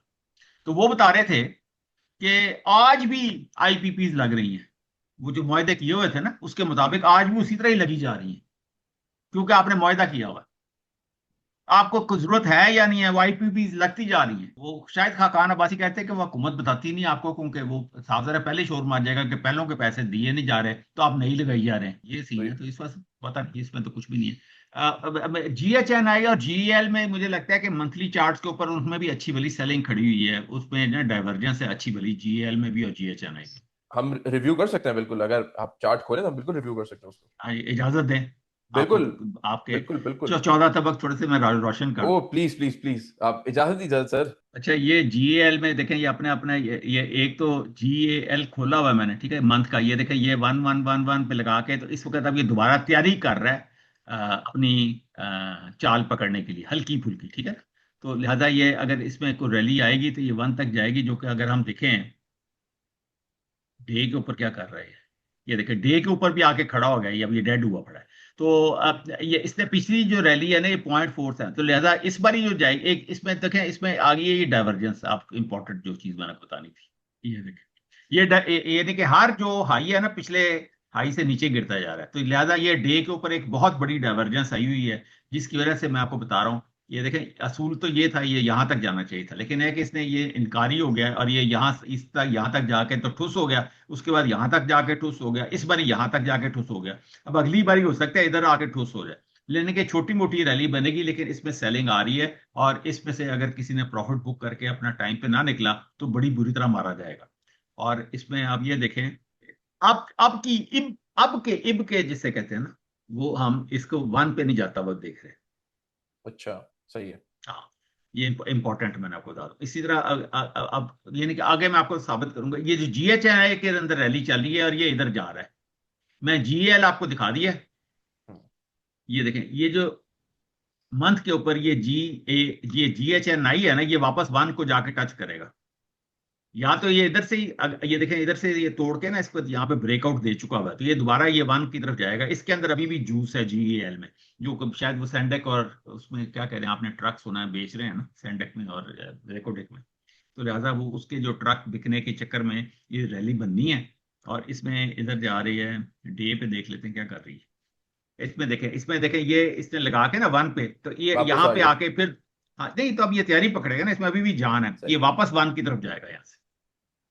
तो वो बता रहे थे कि आज भी आईपीपीज लग रही हैं, वो जो मुआहदे किए हुए थे ना उसके मुताबिक आज भी उसी तरह ही लगी जा रही हैं, क्योंकि आपने मुआहदा किया हुआ है। आपको कुछ जरूरत है या नहीं है, वो आईपीपी लगती जा रही है। वो शायद खाकान अब्बासी कहते हैं कि वो हुकूमत बताती नहीं आपको, क्योंकि वो साफ जरा पहले शोर मार जाएगा कि पहलों के पैसे दिए नहीं जा रहे तो आप नहीं लगाई जा रहे हैं, ये सीन है। तो इस वक्त पता नहीं, इसमें तो कुछ भी नहीं है। जीएचएनआई और जीएल में मुझे लगता है कि मंथली चार्ट्स के ऊपर उनमें भी अच्छी भली सेलिंग खड़ी हुई है, उसमें ना डाइवर्जेंस है अच्छी भली जीएल में भी और जीएचएनआई में। हम रिव्यू कर सकते हैं बिल्कुल, अगर आप चार्ट खोले तो हम बिल्कुल रिव्यू कर सकते हैं उसको। इजाजत दें आपको, बिल्कुल। आपके बिल्कुल बिल्कुल। 14 तबक थोड़े से मैं रोशन कर ओ दूं। प्लीज प्लीज प्लीज, आप इजाजत दीजिए सर। अच्छा, ये जीएल में देखें, ये अपने अपने ये एक तो जीएल खोला हुआ है मैंने, ठीक है, मंथ का। ये देखें, ये 1111 पे लगा के, तो इस वक्त अब ये दोबारा तैयारी कर रहा है अपनी चाल पकड़ने के लिए, हल्की फुल्की, ठीक है। तो लिहाजा ये अगर इसमें कोई रैली आएगी तो ये 1 तक जाएगी, जो कि अगर हम देखें डे के ऊपर क्या कर रहा है, ये देखिए डे के ऊपर भी आके खड़ा हो गया, ये अब ये डेड हुआ पड़ा है। तो अब ये इसने पिछली जो रैली है ना ये 0.4 है, तो लिहाजा इस बार जो जाएगी एक, इसमें देखें इसमें आ गई है ये डाइवर्जेंस। आप इंपॉर्टेंट जो चीज मैंने बतानी थी, ये देखें, ये देखिए हर जो हाई है ना पिछले हाई से नीचे गिरता जा रहा है, तो लिहाजा ये डे के ऊपर एक बहुत बड़ी डाइवर्जेंस आई हुई है, जिसकी वजह से मैं आपको बता रहा हूँ। ये देखें, असूल तो ये था ये यहाँ तक जाना चाहिए था, लेकिन है कि इसने ये इनकारी हो गया और ये यहाँ इस तक यहाँ तक जाके तो ठुस हो गया, उसके बाद यहाँ तक जाके ठुस हो गया, इस बार यहाँ तक जाके ठुस हो गया। अब अगली बारी हो सकता है इधर आके ठुस हो जाए, लेने की छोटी मोटी रैली बनेगी, लेकिन इसमें सेलिंग आ रही है। और इसमें से अगर किसी ने प्रॉफिट बुक करके अपना टाइम पे ना निकला तो बड़ी बुरी तरह मारा जाएगा। और इसमें आप ये देखें, अब की इब के जिसे कहते हैं ना, वो हम इसको 1 पे नहीं जाता वो देख रहे हैं। अच्छा। सही है। हाँ, ये इंपॉर्टेंट मैंने आपको बता दूं। इसी तरह अब यानी कि आगे मैं आपको साबित करूंगा, ये जो जीएचआई के अंदर रैली चल रही है और ये इधर जा रहा है, मैं जीएल आपको दिखा दिया। हम्म। ये देखें, ये जो मंथ के ऊपर ये जीएचएनआई है ना, ये वापस 1 को जाके टच करेगा, या तो ये इधर से ही ये देखें इधर से ये तोड़ के ना इसको यहाँ पे ब्रेकआउट दे चुका हुआ है, तो ये दोबारा ये 1 की तरफ जाएगा। इसके अंदर अभी भी जूस है जीएल में, जो शायद वो सेंडेक और उसमें क्या कह रहे हैं, आपने ट्रक सुना है बेच रहे हैं ना सेंडेक में और रेकोडेक में, तो लिहाजा वो उसके जो ट्रक बिकने के चक्कर में ये रैली बननी है। और इसमें इधर जा रही है, डे पे देख लेते हैं क्या कर रही है। इसमें देखें ये इसने लगा के ना 1 पे, तो ये वापस यहाँ आ पे गया। आके फिर, हाँ नहीं, तो अब ये तैयारी पकड़ेगा ना, इसमें अभी भी जान है, ये सही। वापस 1 की तरफ जाएगा यहाँ से।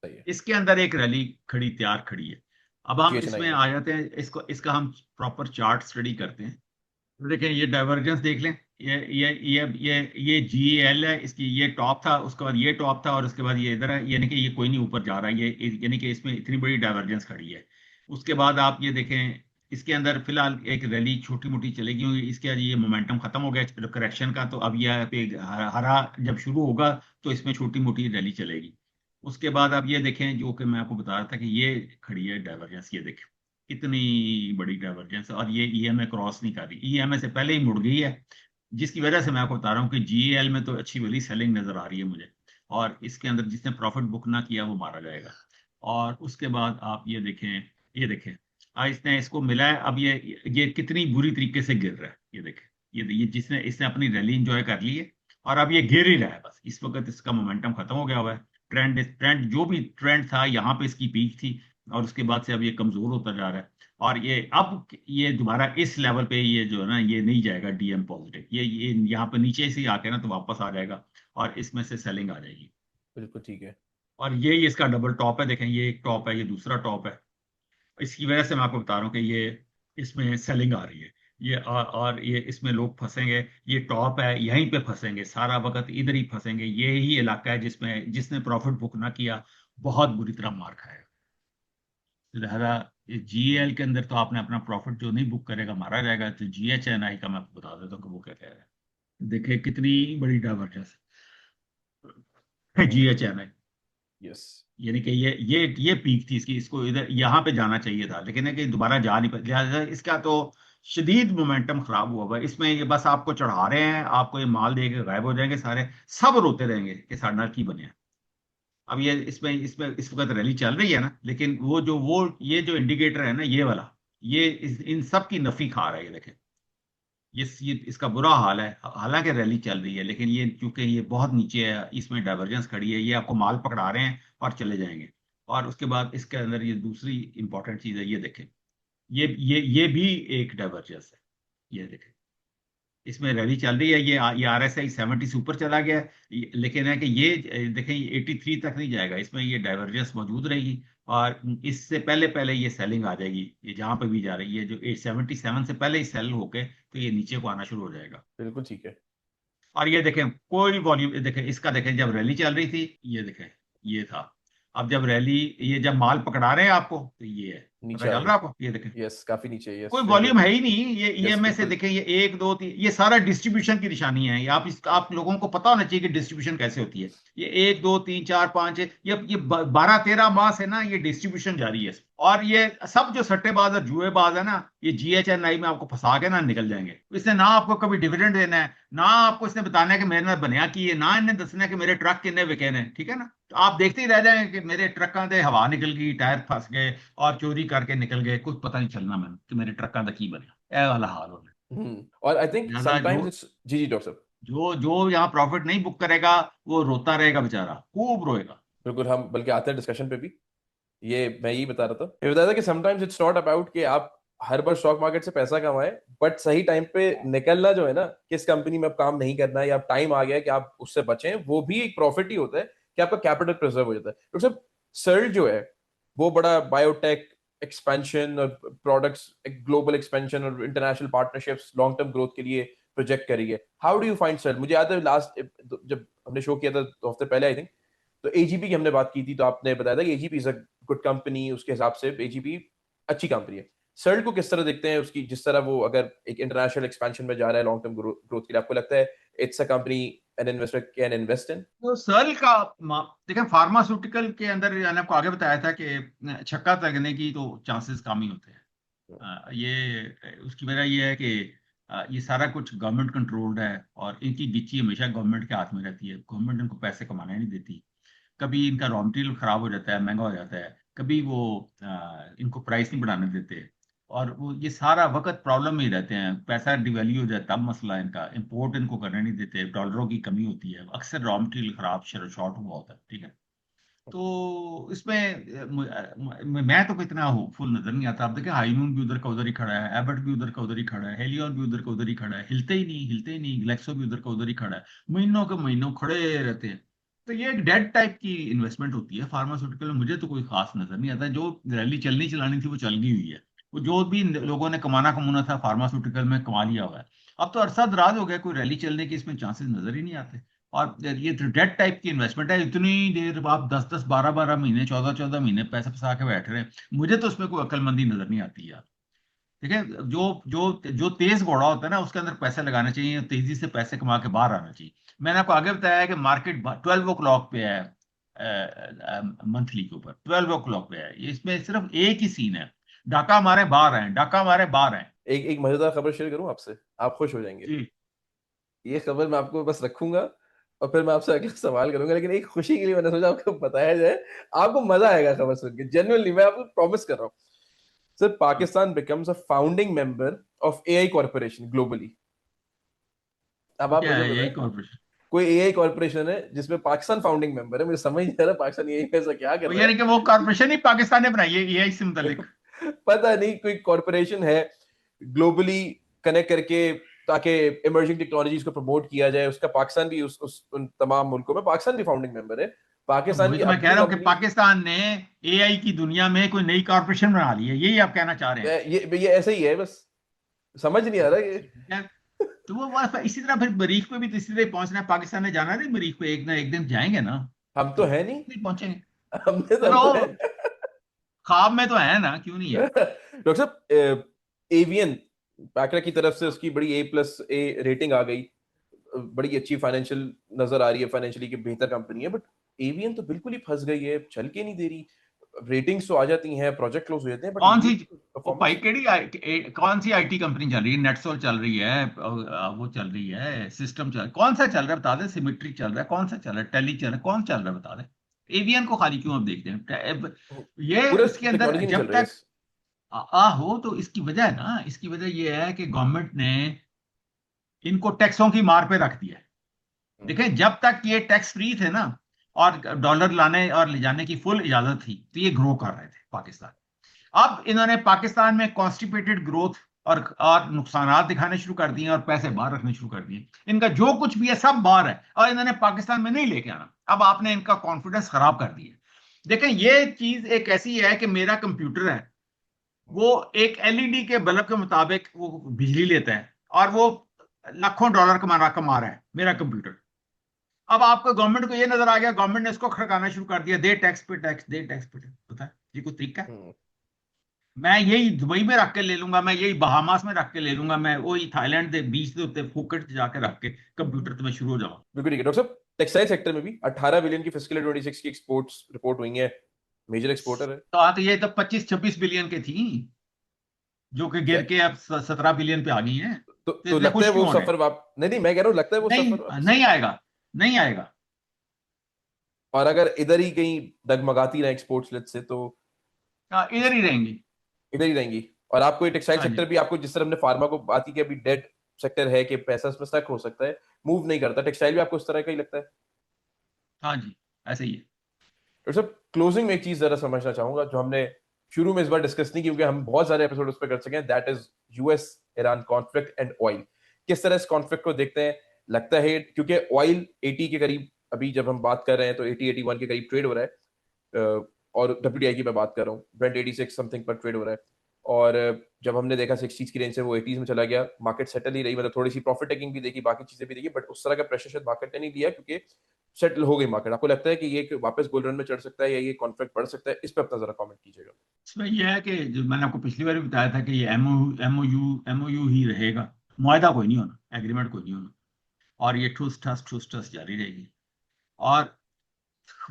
सही है। इसके अंदर एक रैली तैयार खड़ी है। अब हम जीएचएनआई इसमें में। आ जाते हैं, इसको इसका हम प्रॉपर चार्ट स्टडी करते हैं। देखिए ये डाइवर्जेंस देख लें, ये GL है, इसकी ये टॉप था, उसके बाद ये टॉप था, और उसके बाद ये इधर है, यानी कि ये कोई नहीं ऊपर जा रहा है, ये यानी कि इसमें इतनी बड़ी डाइवर्जेंस खड़ी है। उसके बाद आप ये देखें, इसके अंदर फिलहाल एक रैली छोटी मोटी चलेगी होगी, इसके बाद ये मोमेंटम खत्म हो गया करेक्शन का, तो अब यह पे हरा जब शुरू होगा तो इसमें छोटी मोटी रैली चलेगी। उसके बाद आप ये देखें, जो कि मैं आपको बता रहा था कि ये खड़ी है डाइवर्जेंस, ये देखें कितनी बड़ी डाइवर्जेंस, और ये EMA क्रॉस नहीं कर रही, EMA से पहले ही मुड़ गई है, जिसकी वजह से मैं आपको बता रहा हूँ कि GAL में तो अच्छी वाली सेलिंग नजर आ रही है मुझे, और इसके अंदर जिसने प्रॉफिट बुक ना किया वो मारा जाएगा। और उसके बाद आप ये देखें, इसने इसको मिला है, अब ये कितनी बुरी तरीके से गिर रहा है, ये देखें, ये जिसने इसने अपनी रैली इंजॉय कर ली है, और अब ये गिर ही रहा है, बस इस वक्त इसका मोमेंटम खत्म हो गया हुआ है। ट्रेंड ट्रेंड जो भी ट्रेंड था, यहाँ पे इसकी पीक थी, और उसके बाद से अब ये कमजोर होता जा रहा है, और ये दोबारा इस लेवल पे ये जो है ना, ये नहीं जाएगा DM पॉजिटिव, ये यहाँ पे नीचे से ही आके ना तो वापस आ जाएगा, और इसमें से सेलिंग आ जाएगी। बिल्कुल ठीक है। और ये इसका डबल टॉप है, देखें ये एक टॉप है, ये दूसरा टॉप है, इसकी वजह से मैं आपको बता रहा हूँ कि ये इसमें सेलिंग आ रही है, और ये इसमें लोग फंसेंगे, ये टॉप है, यहीं पे फंसेंगे सारा वक्त, इधर ही फंसेंगे, ये ही इलाका है जिसमें जिसने प्रॉफिट बुक ना किया बहुत बुरी तरह मार खाएगा। लिहाजा GAL के अंदर तो आपने अपना प्रॉफिट जो नहीं बुक करेगा मारा जाएगा, तो GHNI का मैं आपको बता देता हूँ कि वो क्या कह रहा है, देखिए कितनी बड़ी डाइवर्जेंस है GHNI, यस। यानी कि ये पीक थी इसकी, इसको इधर यहाँ पे जाना चाहिए था, लेकिन है कि दोबारा जा नहीं पाया, लिहाजा इसका तो शदीद मोमेंटम खराब हुआ हुआ है इसमें, ये बस आपको चढ़ा रहे हैं, आपको ये माल दे के गायब हो जाएंगे सारे, सब रोते रहेंगे कि साढ़े नाल की बने। अब ये इसमें इसमें इस वक्त रैली चल रही है ना, लेकिन वो ये जो इंडिकेटर है ना, ये वाला, ये इन सब की नफी खा रहा है, ये देखें, ये इसका बुरा हाल है, हालांकि रैली चल रही है, लेकिन ये चूंकि ये बहुत नीचे है, इसमें डाइवर्जेंस खड़ी है, ये आपको माल पकड़ा रहे हैं और चले जाएंगे। और उसके बाद इसके अंदर ये दूसरी इंपॉर्टेंट चीज है, ये देखें, ये भी एक डाइवर्जेंस है, ये देखें, इसमें रैली चल रही है, ये RSI 70 से ऊपर चला गया है, लेकिन है कि ये देखें, ये 83 तक नहीं जाएगा, इसमें ये डाइवर्जेंस मौजूद रहेगी, और इससे पहले पहले ये सेलिंग आ जाएगी, ये जहां पे भी जा रही है, जो 877 से पहले ही सेल होके तो ये नीचे को आना शुरू हो जाएगा। बिल्कुल ठीक है। और ये देखें कोई वॉल्यूम, देखें इसका, देखें जब रैली चल रही थी, ये देखें ये था, अब जब रैली, ये जब माल पकड़ा रहे हैं आपको तो ये है, पता नीचे आ चल रहा गई। है आपको, ये देखें यस, काफी नीचे, कोई यस वॉल्यूम बिल्कुल। है ही नहीं, ये यस EMA से बिल्कुल। देखें, ये 1 2 3, ये सारा डिस्ट्रीब्यूशन की निशानी है, ये आप लोगों को पता होना चाहिए कि डिस्ट्रीब्यूशन कैसे होती है, ये 1 2 3 4 5 ये 12 13 माह से ना ये डिस्ट्रीब्यूशन जारी है, और ये सब जो सट्टेबाज और जुएबाज है ना, ये GHNI में आपको फंसा के ना निकल जाएंगे, इसने ना आपको कभी डिविडेंड देना है, ना आपको इसने बताना है कि मेरे में बनया की है, ना इन्हें दसना है कि मेरे ट्रक कितने बिके हैं, ठीक है ना, तो आप देखते ही रह जाएंगे कि मेरे ट्रकों से हवा निकल गई, टायर फंस गए, और चोरी करके निकल गए, कुछ पता नहीं चलना मैंने कि मेरे ट्रकों का की बनया, ए वाला हाल हो गया। और आई थिंक लिहाजा समटाइम्स इट्स, जी जी डॉक्टर साहब। जो जो यहाँ प्रॉफिट नहीं बुक करेगा वो रोता रहेगा बेचारा, खूब रोएगा। बिल्कुल, हम बल्कि आते हैं डिस्कशन पे भी। ये मैं यही बता रहा था, ये बता रहा था कि समटाइम्स इट्स नॉट अबाउट कि आप हर बार स्टॉक मार्केट से पैसा कमाएं, बट सही टाइम पे निकलना जो है ना, किस कंपनी में अब काम नहीं करना है, या अब टाइम आ गया है कि आप उससे बचें, वो भी एक प्रॉफिट ही होता है कि आपका कैपिटल प्रिजर्व हो जाता है। तो सब सर्ल जो है वो बड़ा बायोटेक एक्सपेंशन और प्रोडक्ट्स, ग्लोबल एक्सपेंशन और international partnerships, long term growth के लिए प्रोजेक्ट करी है। How do you find Searle? मुझे याद है लास्ट जब हमने शो किया था 2 हफ्ते पहले आई थिंक, तो AGP की हमने बात की थी, तो आपने बताया था कि AGP is a good company, उसके हिसाब से AGP अच्छी कंपनी है। सर्ल को किस तरह देखते हैं उसकी, जिस तरह वो अगर एक इंटरनेशनल एक्सपेंशन में जा रहा है लॉन्ग टर्म ग्रोथ के लिए, आपको लगता है it's a company an investor can invest in? तो सर्ल का देखें, फार्मास्यूटिकल के अंदर मैंने आपको आगे बताया था कि छक्का लगने की तो चांसेस कम ही होते हैं। ये उसकी वजह ये है कि ये सारा कुछ गवर्नमेंट कंट्रोल्ड है, और इनकी गिच्ची हमेशा गवर्नमेंट के हाथ में रहती है, गवर्नमेंट इनको पैसे कमाने नहीं देती। कभी इनका रॉ मटेरियल खराब हो जाता है, महंगा हो जाता है, कभी वो इनको प्राइस नहीं बढ़ाने देते, और वो ये सारा वक्त प्रॉब्लम में ही रहते हैं, पैसा डिवैल्यू हो जाता है, तब मसला है इनका, इंपोर्ट इनको करने नहीं देते, डॉलरों की कमी होती है, अक्सर रॉ मटेरियल खराब शॉर्ट हुआ होता है, ठीक है। तो इसमें मैं तो इतना होपफुल नजर नहीं आता। आप देखिए हाईनून भी उधर का उधर ही खड़ा है, एबट भी उधर का उधर ही खड़ा है, हेलियन भी उधर का उधर ही खड़ा है, हिलते ही नहीं, हिलते ही नहीं, ग्लेक्सो भी उधर का उधर ही खड़ा है, महीनों के महीनों खड़े रहते हैं। तो ये एक डेड टाइप की इन्वेस्टमेंट होती है फार्मास्यूटिकल में, मुझे तो कोई खास नजर नहीं आता, जो रैली चलनी चलानी थी वो चल गई हुई है। वो जो भी लोगों ने कमाना कमाना था फार्मास्यूटिकल में कमा लिया हुआ है। अब तो अरसा दराज हो गया, कोई रैली चलने की इसमें चांसेस नजर ही नहीं आते। और ये तो डेट टाइप की इन्वेस्टमेंट है, इतनी देर आप 10-10 12-12 महीने 14-14 महीने पैसे फंसा के बैठ रहे हैं। मुझे तो उसमें कोई अक्लमंदी नजर नहीं आती यार। ठीक है, जो जो जो तेज घोड़ा होता है ना उसके अंदर पैसे लगाने चाहिए, तेजी से पैसे कमा के बाहर आना चाहिए। मैंने आपको आगे बताया है कि मार्केट 12 o'clock पे है, मंथली के ऊपर 12 o'clock पे है। इसमें सिर्फ एक ही सीन है, डाका मारे बाहर हैं, डाका मारे बाहर हैं। एक एक मजेदार खबर शेयर करूं आपसे, आप खुश हो जाएंगे। जी। ये खबर मैं आपको बस रखूंगा और फिर मैं आपसे अगला सवाल करूंगा, लेकिन एक खुशी के लिए मैंने सोचा आपको बताया जाए। आपको मजा आएगा खबर सुन के, जेन्युइनली मैं आपको प्रॉमिस कर रहा हूँ। सर, हाँ। Pakistan becomes a founding member of AI corporation globally. अब आप क्या मुझे है यही बताएं, कॉर्पोरेशन? कोई एआई कॉर्पोरेशन है जिसमें पाकिस्तान फाउंडिंग मेंबर है? मुझे समझ नहीं आ रहा पाकिस्तान एआई में ऐसा क्या कर रहा यानी कि वो कॉर्पोरेशन ही पाकिस्तान ने बनाई है एआई से है। मुतालिक? पता नहीं, कोई कॉर्पोरेशन है ग्लोबली कनेक्ट करके, ताकि इमर्जिंग टेक्नोलॉजीज को प्रमोट किया जाए। उसका पाकिस्तान भी उस उन तमाम मुल्कों में पाकिस्तान भी फाउंडिंग मेंबर है। तो पाकिस्तान वही की तो मैं कह अपनी रहा हूँ कि कंपनी। पाकिस्तान ने एआई की दुनिया में कोई नई कॉर्पोरेशन बना ली है, यही आप कहना चाह रहे हैं? ये ऐसे ही है बस, समझ नहीं आ रहा ये। ठीक है। तो वो बस इसी तरह फिर मरीख पे भी तो इसी तरह पहुंचना है, पाकिस्तान ने जाना नहीं मरीख पे, एक ना एक दिन जाएंगे ना। हम तो तो है नहीं। नहीं पहुंचेंगे। हम तो चलो, है। ख्वाब में तो है ना, क्यों नहीं है? डॉक्टर साहब, एवियन पैकरा की तरफ से उसकी बड़ी A+A रेटिंग आ गई। बड़ी अच्छी फाइनेंशियल नजर आ रही है, फाइनेंशियली की बेहतर कंपनी है, बट एवियन तो बिल्कुल ही फंस गई है, चल के नहीं दे रही। रेटिंग्स तो आ जाती हैं, प्रोजेक्ट क्लोज हो जाते हैं, बट कौन सी? ये वो भाई परफॉर्मेंस। कौन सी आईटी कंपनी चल रही है? नेटसोल चल रही है, वो चल रही है, सिस्टम चल, कौन सा चल रहा है बता दे? सिमेट्री चल रहा है, कौन सा चल रहा है? टेली चल रहा है, कौन चल रहा है बता दे? एवीएन को खाली क्यों आप देखते हैं? ये पूरे इसके अंदर टेक्नोलॉजी नहीं चल जब रही है। तक आ हो तो इसकी वजह है ना, इसकी वजह ये है कि गवर्नमेंट ने इनको टैक्सों की मार पे रख दिया है। देखें, जब तक ये टैक्स फ्री थे ना और डॉलर लाने और ले जाने की फुल इजाजत थी तो ये ग्रो कर रहे थे पाकिस्तान। अब इन्होंने पाकिस्तान में कॉन्स्टिपेटेड ग्रोथ और नुकसानात दिखाने शुरू कर दिए और पैसे बाहर रखने शुरू कर दिए। इनका जो कुछ भी है सब बाहर है और इन्होंने पाकिस्तान में नहीं लेके आना। अब आपने इनका कॉन्फिडेंस खराब कर दिया। देखें, ये चीज एक ऐसी है कि मेरा कंप्यूटर है, वो एक एलईडी के बल्ब के मुताबिक वो बिजली लेता है और वो लाखों डॉलर कमा रहा है मेरा कंप्यूटर। अब आपको गवर्नमेंट को ये नजर आ गया, गवर्नमेंट ने इसको खड़काना शुरू कर दिया, दे टैक्स पे टैक्स, दे टैक्स पे टैक्स। पता है ये कोई तरीका है? हम्म। मैं यही दुबई में रख के ले लूंगा, मैं यही बहामास में रख के ले लूंगा, मैं वही थाईलैंड के बीच के उत्ते फुकट च जाके रख के कंप्यूटर तो मैं शुरू हो जाऊंगा। बिल्कुल ठीक है डॉक्टर साहब। टेक्सटाइल सेक्टर में भी 18 बिलियन की फिस्कल ईयर 26 की एक्सपोर्ट्स रिपोर्ट हुई है। मेजर एक्सपोर्टर है। तो हाँ, तो ये तो 25-26 बिलियन के थी, जो कि गिर क्या? के अब 17 बिलियन पे आ गई हैं। तो तो इतने लगता है खुश वो क्यों हो रहे हैं? सफर वाप नहीं नहीं, मैं कह रहा हूँ लगता है वो नहीं, सफर वापस नहीं आएगा। आएगा, नहीं आएगा। और अगर इधर ही कहीं डगमगाती रहे एक्सपोर्ट्स लेट से, तो हाँ, इधर ही रहेंगी। इधर ही रहेंगी। और आपको ये टेक्सटाइल हाँ सेक्टर जी, भी, आपको जिस तरह हमने फार्मा को बात की कि अभी डेड सेक्टर है कि पैसा इसमें स्टक हो सकता है, मूव नहीं करता, टेक्सटाइल भी आपको इस तरह का ही लगता है? हाँ जी, ऐसे ही है। और सब क्लोजिंग में एक चीज जरा समझना चाहूंगा जो हमने शुरू में इस बार डिस्कस नहीं की, क्योंकि हम बहुत सारे एपिसोड उस पर कर सके हैं, that is US Iran conflict and oil. किस तरह इस कॉन्फ्लिक्ट को देखते हैं? लगता है क्योंकि ऑयल 80 के करीब, अभी जब हम बात कर रहे हैं तो 80-81 के करीब ट्रेड हो रहा है। और WTI की मैं बात कर रहा हूँ, ब्रेंट 86 समथिंग पर ट्रेड हो रहा है। और जब हमने देखा 60s की रेंज से वो 80s में चला गया, मार्केट सेटल ही रही, मतलब थोड़ी सी प्रॉफिट टेकिंग भी देखी, बाकी चीजें भी देखी, बट उस तरह का प्रेशर शायद मार्केट ने नहीं लिया, क्योंकि सेटल हो गई मार्केट। आपको लगता है कि ये वापस गोल्ड रन में चढ़ सकता है या ये कॉन्फ्लिक्ट बढ़ सकता है? इस पर अपना जरा कमेंट कीजिएगा। इसमें यह है कि जो मैंने आपको पिछली बार भी बताया था कि ये एमओयू ही रहेगा, मुआहदा कोई नहीं होना, एग्रीमेंट कोई नहीं होना, और ये ठूस ठस जारी रहेगी। और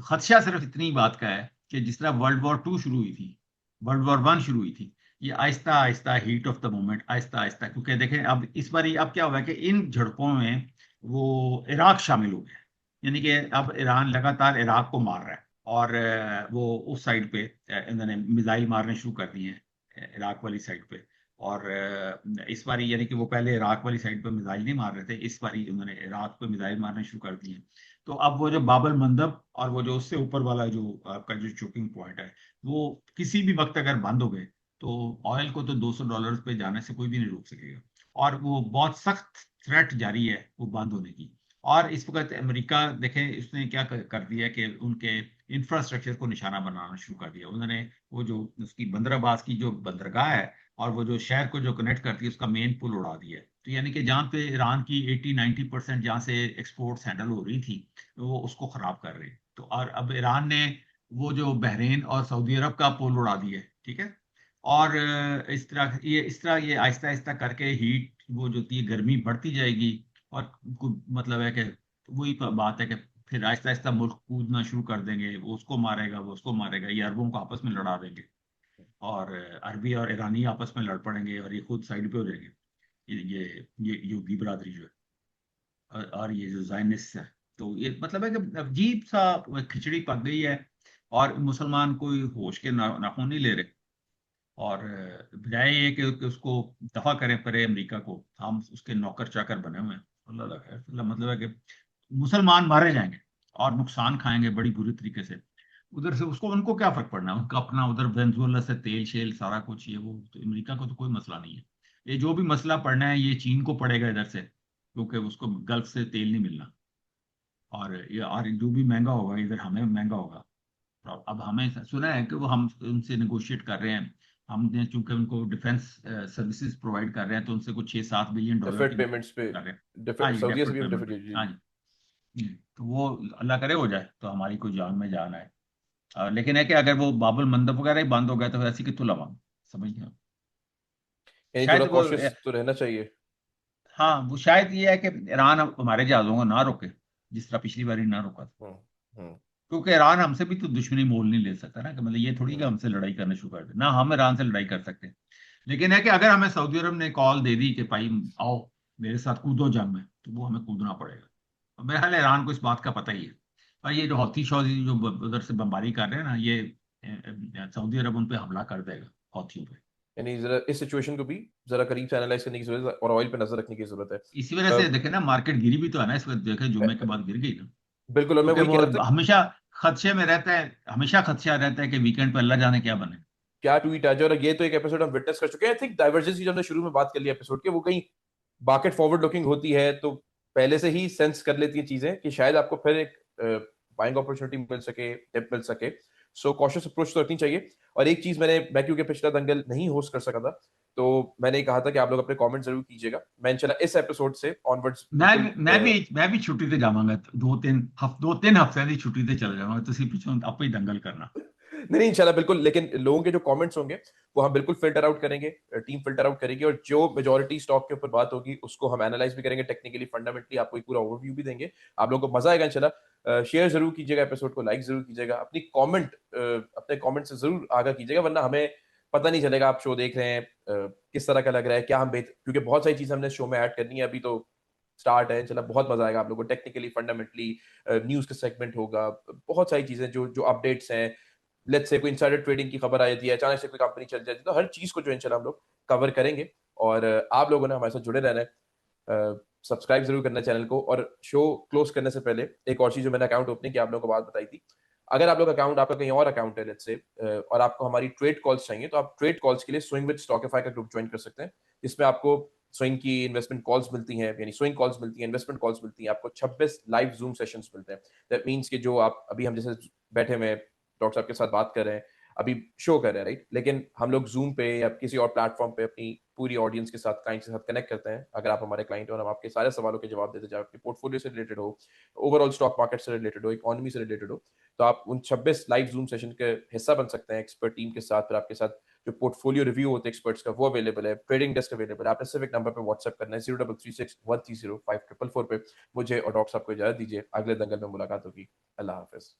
खदशा सिर्फ इतनी बात का है कि जिस तरह वर्ल्ड वॉर 2 शुरू हुई थी, वर्ल्ड वॉर 1 शुरू हुई थी, ये Aahista Aahista heat of the moment Aahista Aahista, क्योंकि देखें अब इस बार अब क्या हुआ है कि इन झड़पों में वो इराक शामिल हो गया है। यानी कि अब ईरान लगातार इराक को मार रहा है और वो उस साइड पे इन्होंने मिसाइल मारने शुरू कर दिए हैं, इराक वाली साइड पे। और इस बारी यानी कि वो पहले इराक वाली साइड पे मिसाइल नहीं मार रहे थे, इस बारी उन्होंने इराक पे मिसाइल मारने शुरू कर दिए हैं। तो अब वो जो बाबल मंदब और वो जो उससे ऊपर वाला जो आपका जो चोकिंग पॉइंट है, वो किसी भी वक्त अगर बंद हो गए तो ऑयल को तो $200 पे जाने से कोई भी नहीं रोक सकेगा। और वो बहुत सख्त थ्रेट जारी है वो बंद होने की। और इस वक्त अमेरिका देखें उसने क्या कर दिया कि उनके इंफ्रास्ट्रक्चर को निशाना बनाना शुरू कर दिया उन्होंने। वो जो उसकी बंदरबाज की जो बंदरगाह है और वो जो शहर को जो कनेक्ट करती है उसका मेन पुल उड़ा दिया है। तो यानी कि जहाँ पे ईरान की 80-90% जहाँ से एक्सपोर्ट्स हैंडल हो रही थी, तो वो उसको खराब कर रहे हैं। तो और अब ईरान ने वो जो बहरीन और सऊदी अरब का पुल उड़ा दिया है, ठीक है। और इस तरह ये आहिस्ता आहिस्ता करके हीट वो जो थी गर्मी बढ़ती जाएगी। और मतलब है कि वही बात है कि फिर आहिस्ता आहिस्ता मुल्क कूदना शुरू कर देंगे, वो उसको मारेगा, वो उसको मारेगा, ये अरबों को आपस में लड़ा देंगे। और अरबी और ईरानी आपस में लड़ पड़ेंगे और ये खुद साइड पे हो जाएंगे। ये यहूदी बरादरी जो है और ये जो जायनिस्ट है। तो ये मतलब है कि अजीब सा खिचड़ी पक गई है। और मुसलमान कोई होश के नाखून नहीं ले रहे। और बजाय ये कि उसको दफा करें परे अमेरिका को, हम उसके नौकर चाकर बने हुए हैं। अल्लाह ला खैर। मतलब है कि मुसलमान मारे जाएंगे और नुकसान खाएंगे बड़ी बुरी तरीके से। उधर से उसको उनको क्या फर्क पड़ना है, उनका अपना उधर वेनेजुएला से तेल शेल सारा कुछ, ये वो, तो अमेरिका को तो कोई मसला नहीं है। ये जो भी मसला पड़ना है ये चीन को पड़ेगा इधर से, क्योंकि उसको गल्फ से तेल नहीं मिलना। और जो भी महंगा होगा इधर हमें महंगा होगा। तो अब हमें सुना है कि वो हम उनसे नेगोशिएट कर रहे हैं। हमने चूंकि उनको डिफेंस सर्विसेज प्रोवाइड कर रहे हैं, तो उनसे कुछ 6-7 बिलियन डॉलर डिफर्ड की पेमेंट्स पे कर रहे हैं। हाँ जी, सऊदीया से डेफर्ड भी पेमेंट डिफर्ड, पे। जी हाँ जी। जी। तो वो अल्लाह करे हो जाए तो हमारी कोई जान में जान आए। लेकिन है कि अगर वो बाबुल मंदब वगैरह ही बंद हो गया तो ऐसी कितों लवा, समझ गए। यानी थोड़ा शायद वो कॉशियस तो रहना चाहिए। हाँ, वो शायद ये है कि ईरान अब हमारे जहाजों को ना रोके, जिस तरह पिछली बार ही ना रोका था। हम्म हम्म क्योंकि ईरान हमसे भी तो दुश्मनी मोल नहीं ले सकता ना, कि मतलब ये थोड़ी कि हम्म हमसे लड़ाई करना शुरू कर दे ना, हम ईरान से लड़ाई कर सकते हैं। लेकिन है कि अगर हमें सऊदी अरब ने कॉल दे दी कि भाई आओ मेरे साथ कूदो जंग में, तो वो हमें कूदना पड़ेगा। और मेरा ख्याल है ईरान को इस बात का पता ही है। और ये जो हौथी शौथी जो उधर से बमबारी कर रहे हैं ना, ये सऊदी अरब उन पे हमला कर देगा, हौथियों पे। यानी जरा इस सिचुएशन को भी जरा करीब से एनालाइज करने की जरूरत है और ऑयल पे नजर रखने की जरूरत इसी वजह है। से देखे ना, मार्केट गिरी भी तो है ना इस वक्त, देखे जुम्मे के बाद गिर गई ना। बिल्कुल, और मैं क्योंकि वही कह वो रहा था। हमेशा खदशे में रहता है, हमेशा खदशा रहता है कि वीकेंड पे अल्लाह जाने क्या बने। क्या ट्वीट आ जाए, और ये तो एक एपिसोड हम विटनेस कर चुके हैं। आई थिंक डाइवर्जेंस की जो हमने शुरू में बात कर ली एपिसोड के, वो कहीं मार्केट फॉरवर्ड लुकिंग होती है, तो पहले से ही सेंस कर लेती है चीजें कि शायद आपको फिर एक बाइंग अपॉर्चुनिटी मिल सके, टिप मिल सके। सो कॉशियस अप्रोच तो रखनी चाहिए। और एक चीज मैं क्योंकि पिछला दंगल नहीं होस्ट कर सका था, तो मैंने कहा था कि आप लोग अपने कमेंट जरूर कीजिएगा। मैं इंशाल्लाह इस एपिसोड से ऑनवर्ड्स बिल्कुल मैं भी छुट्टी ते जावांगा, 2-3 हफ्ते की छुट्टी ते चला जाऊंगा, ਤੁਸੀਂ ਪਿੱਛੋਂ ਆਪੇ ही दंगल करना। नहीं नहीं इंशाल्लाह बिल्कुल। लेकिन लोगों के जो कमेंट्स होंगे वो हम बिल्कुल फिल्टर आउट करेंगे, टीम फिल्टर आउट करेगी, और जो मेजोरिटी स्टॉक के ऊपर बात होगी उसको हम एनालाइज भी करेंगे टेक्निकली, फंडामेंटली आपको एक पूरा ओवरव्यू भी देंगे। आप लोगों को मजा आएगा इंशाल्लाह। शेयर जरूर कीजिएगा एपिसोड को, लाइक जरूर कीजिएगा, अपने कमेंट से जरूर आगाह कीजिएगा, वरना हमें पता नहीं चलेगा आप शो देख रहे हैं किस तरह का लग रहा है, क्या हम क्योंकि बहुत सारी चीजें हमने शो में ऐड करनी है, अभी तो स्टार्ट है। चला बहुत मजा आएगा आप लोगों को, टेक्निकली फंडामेंटली न्यूज का सेगमेंट होगा, बहुत सारी चीजें जो जो अपडेट्स हैं। लेट्स से कोई इनसाइडर ट्रेडिंग की खबर आ जाती है, अचानक से कोई कंपनी चल जाती है, तो हर चीज को जो इंशाल्लाह हम लोग कवर करेंगे। और आप लोगों ने हमारे साथ जुड़े रहना है, सब्सक्राइब जरूर करना है चैनल को। और शो क्लोज करने से पहले एक और चीज, जो मैंने अकाउंट ओपनिंग की आप लोगों को बात बताई थी, अगर आप लोग अकाउंट आपका कहीं और अकाउंट है लेट्स से, और आपको हमारी ट्रेड कॉल्स चाहिए, तो आप ट्रेड कॉल्स के लिए स्विंग विद स्टॉकिफाई का ग्रुप ज्वाइन कर सकते हैं, जिसमें आपको स्विंग की इन्वेस्टमेंट कॉल्स मिलती हैं, यानी स्विंग कॉल्स मिलती हैं, इन्वेस्टमेंट कॉल्स मिलती हैं, आपको 26 लाइव जूम सेशंस मिलते हैं। दैट मींस कि जो आप अभी हम जैसे बैठे हुए डॉक्टर साहब के साथ बात कर रहे हैं, अभी शो कर रहे हैं राइट, लेकिन हम लोग जूम पे या किसी और प्लेटफॉर्म पे अपनी पूरी ऑडियंस के साथ, क्लाइंट के साथ कनेक्ट करते हैं। अगर आप हमारे क्लाइंट हो और हम आपके सारे सवालों के जवाब देते जाए, आपके पोर्टफोलियो से रिलेटेड हो, ओवरऑल स्टॉक मार्केट से रिलेटेड हो, इकोनॉमी से रिलेटेड हो, तो आप उन 26 लाइव जूम सेशन के हिस्सा बन सकते हैं एक्सपर्ट टीम के साथ। फिर आपके साथ जो पोर्टफोलियो रिव्यू होते हैं एक्सपर्ट्स का, वो अवेलेबल है, ट्रेडिंग डेस्क अवेलेबल है। आपने सिर्फ एक नंबर पे व्हाट्सएप करना है, 0336130544 पे। मुझे और डॉक्टर साहब को इजाजत दीजिए, अगले दंगल में मुलाकात होगी। अल्लाह हाफिज।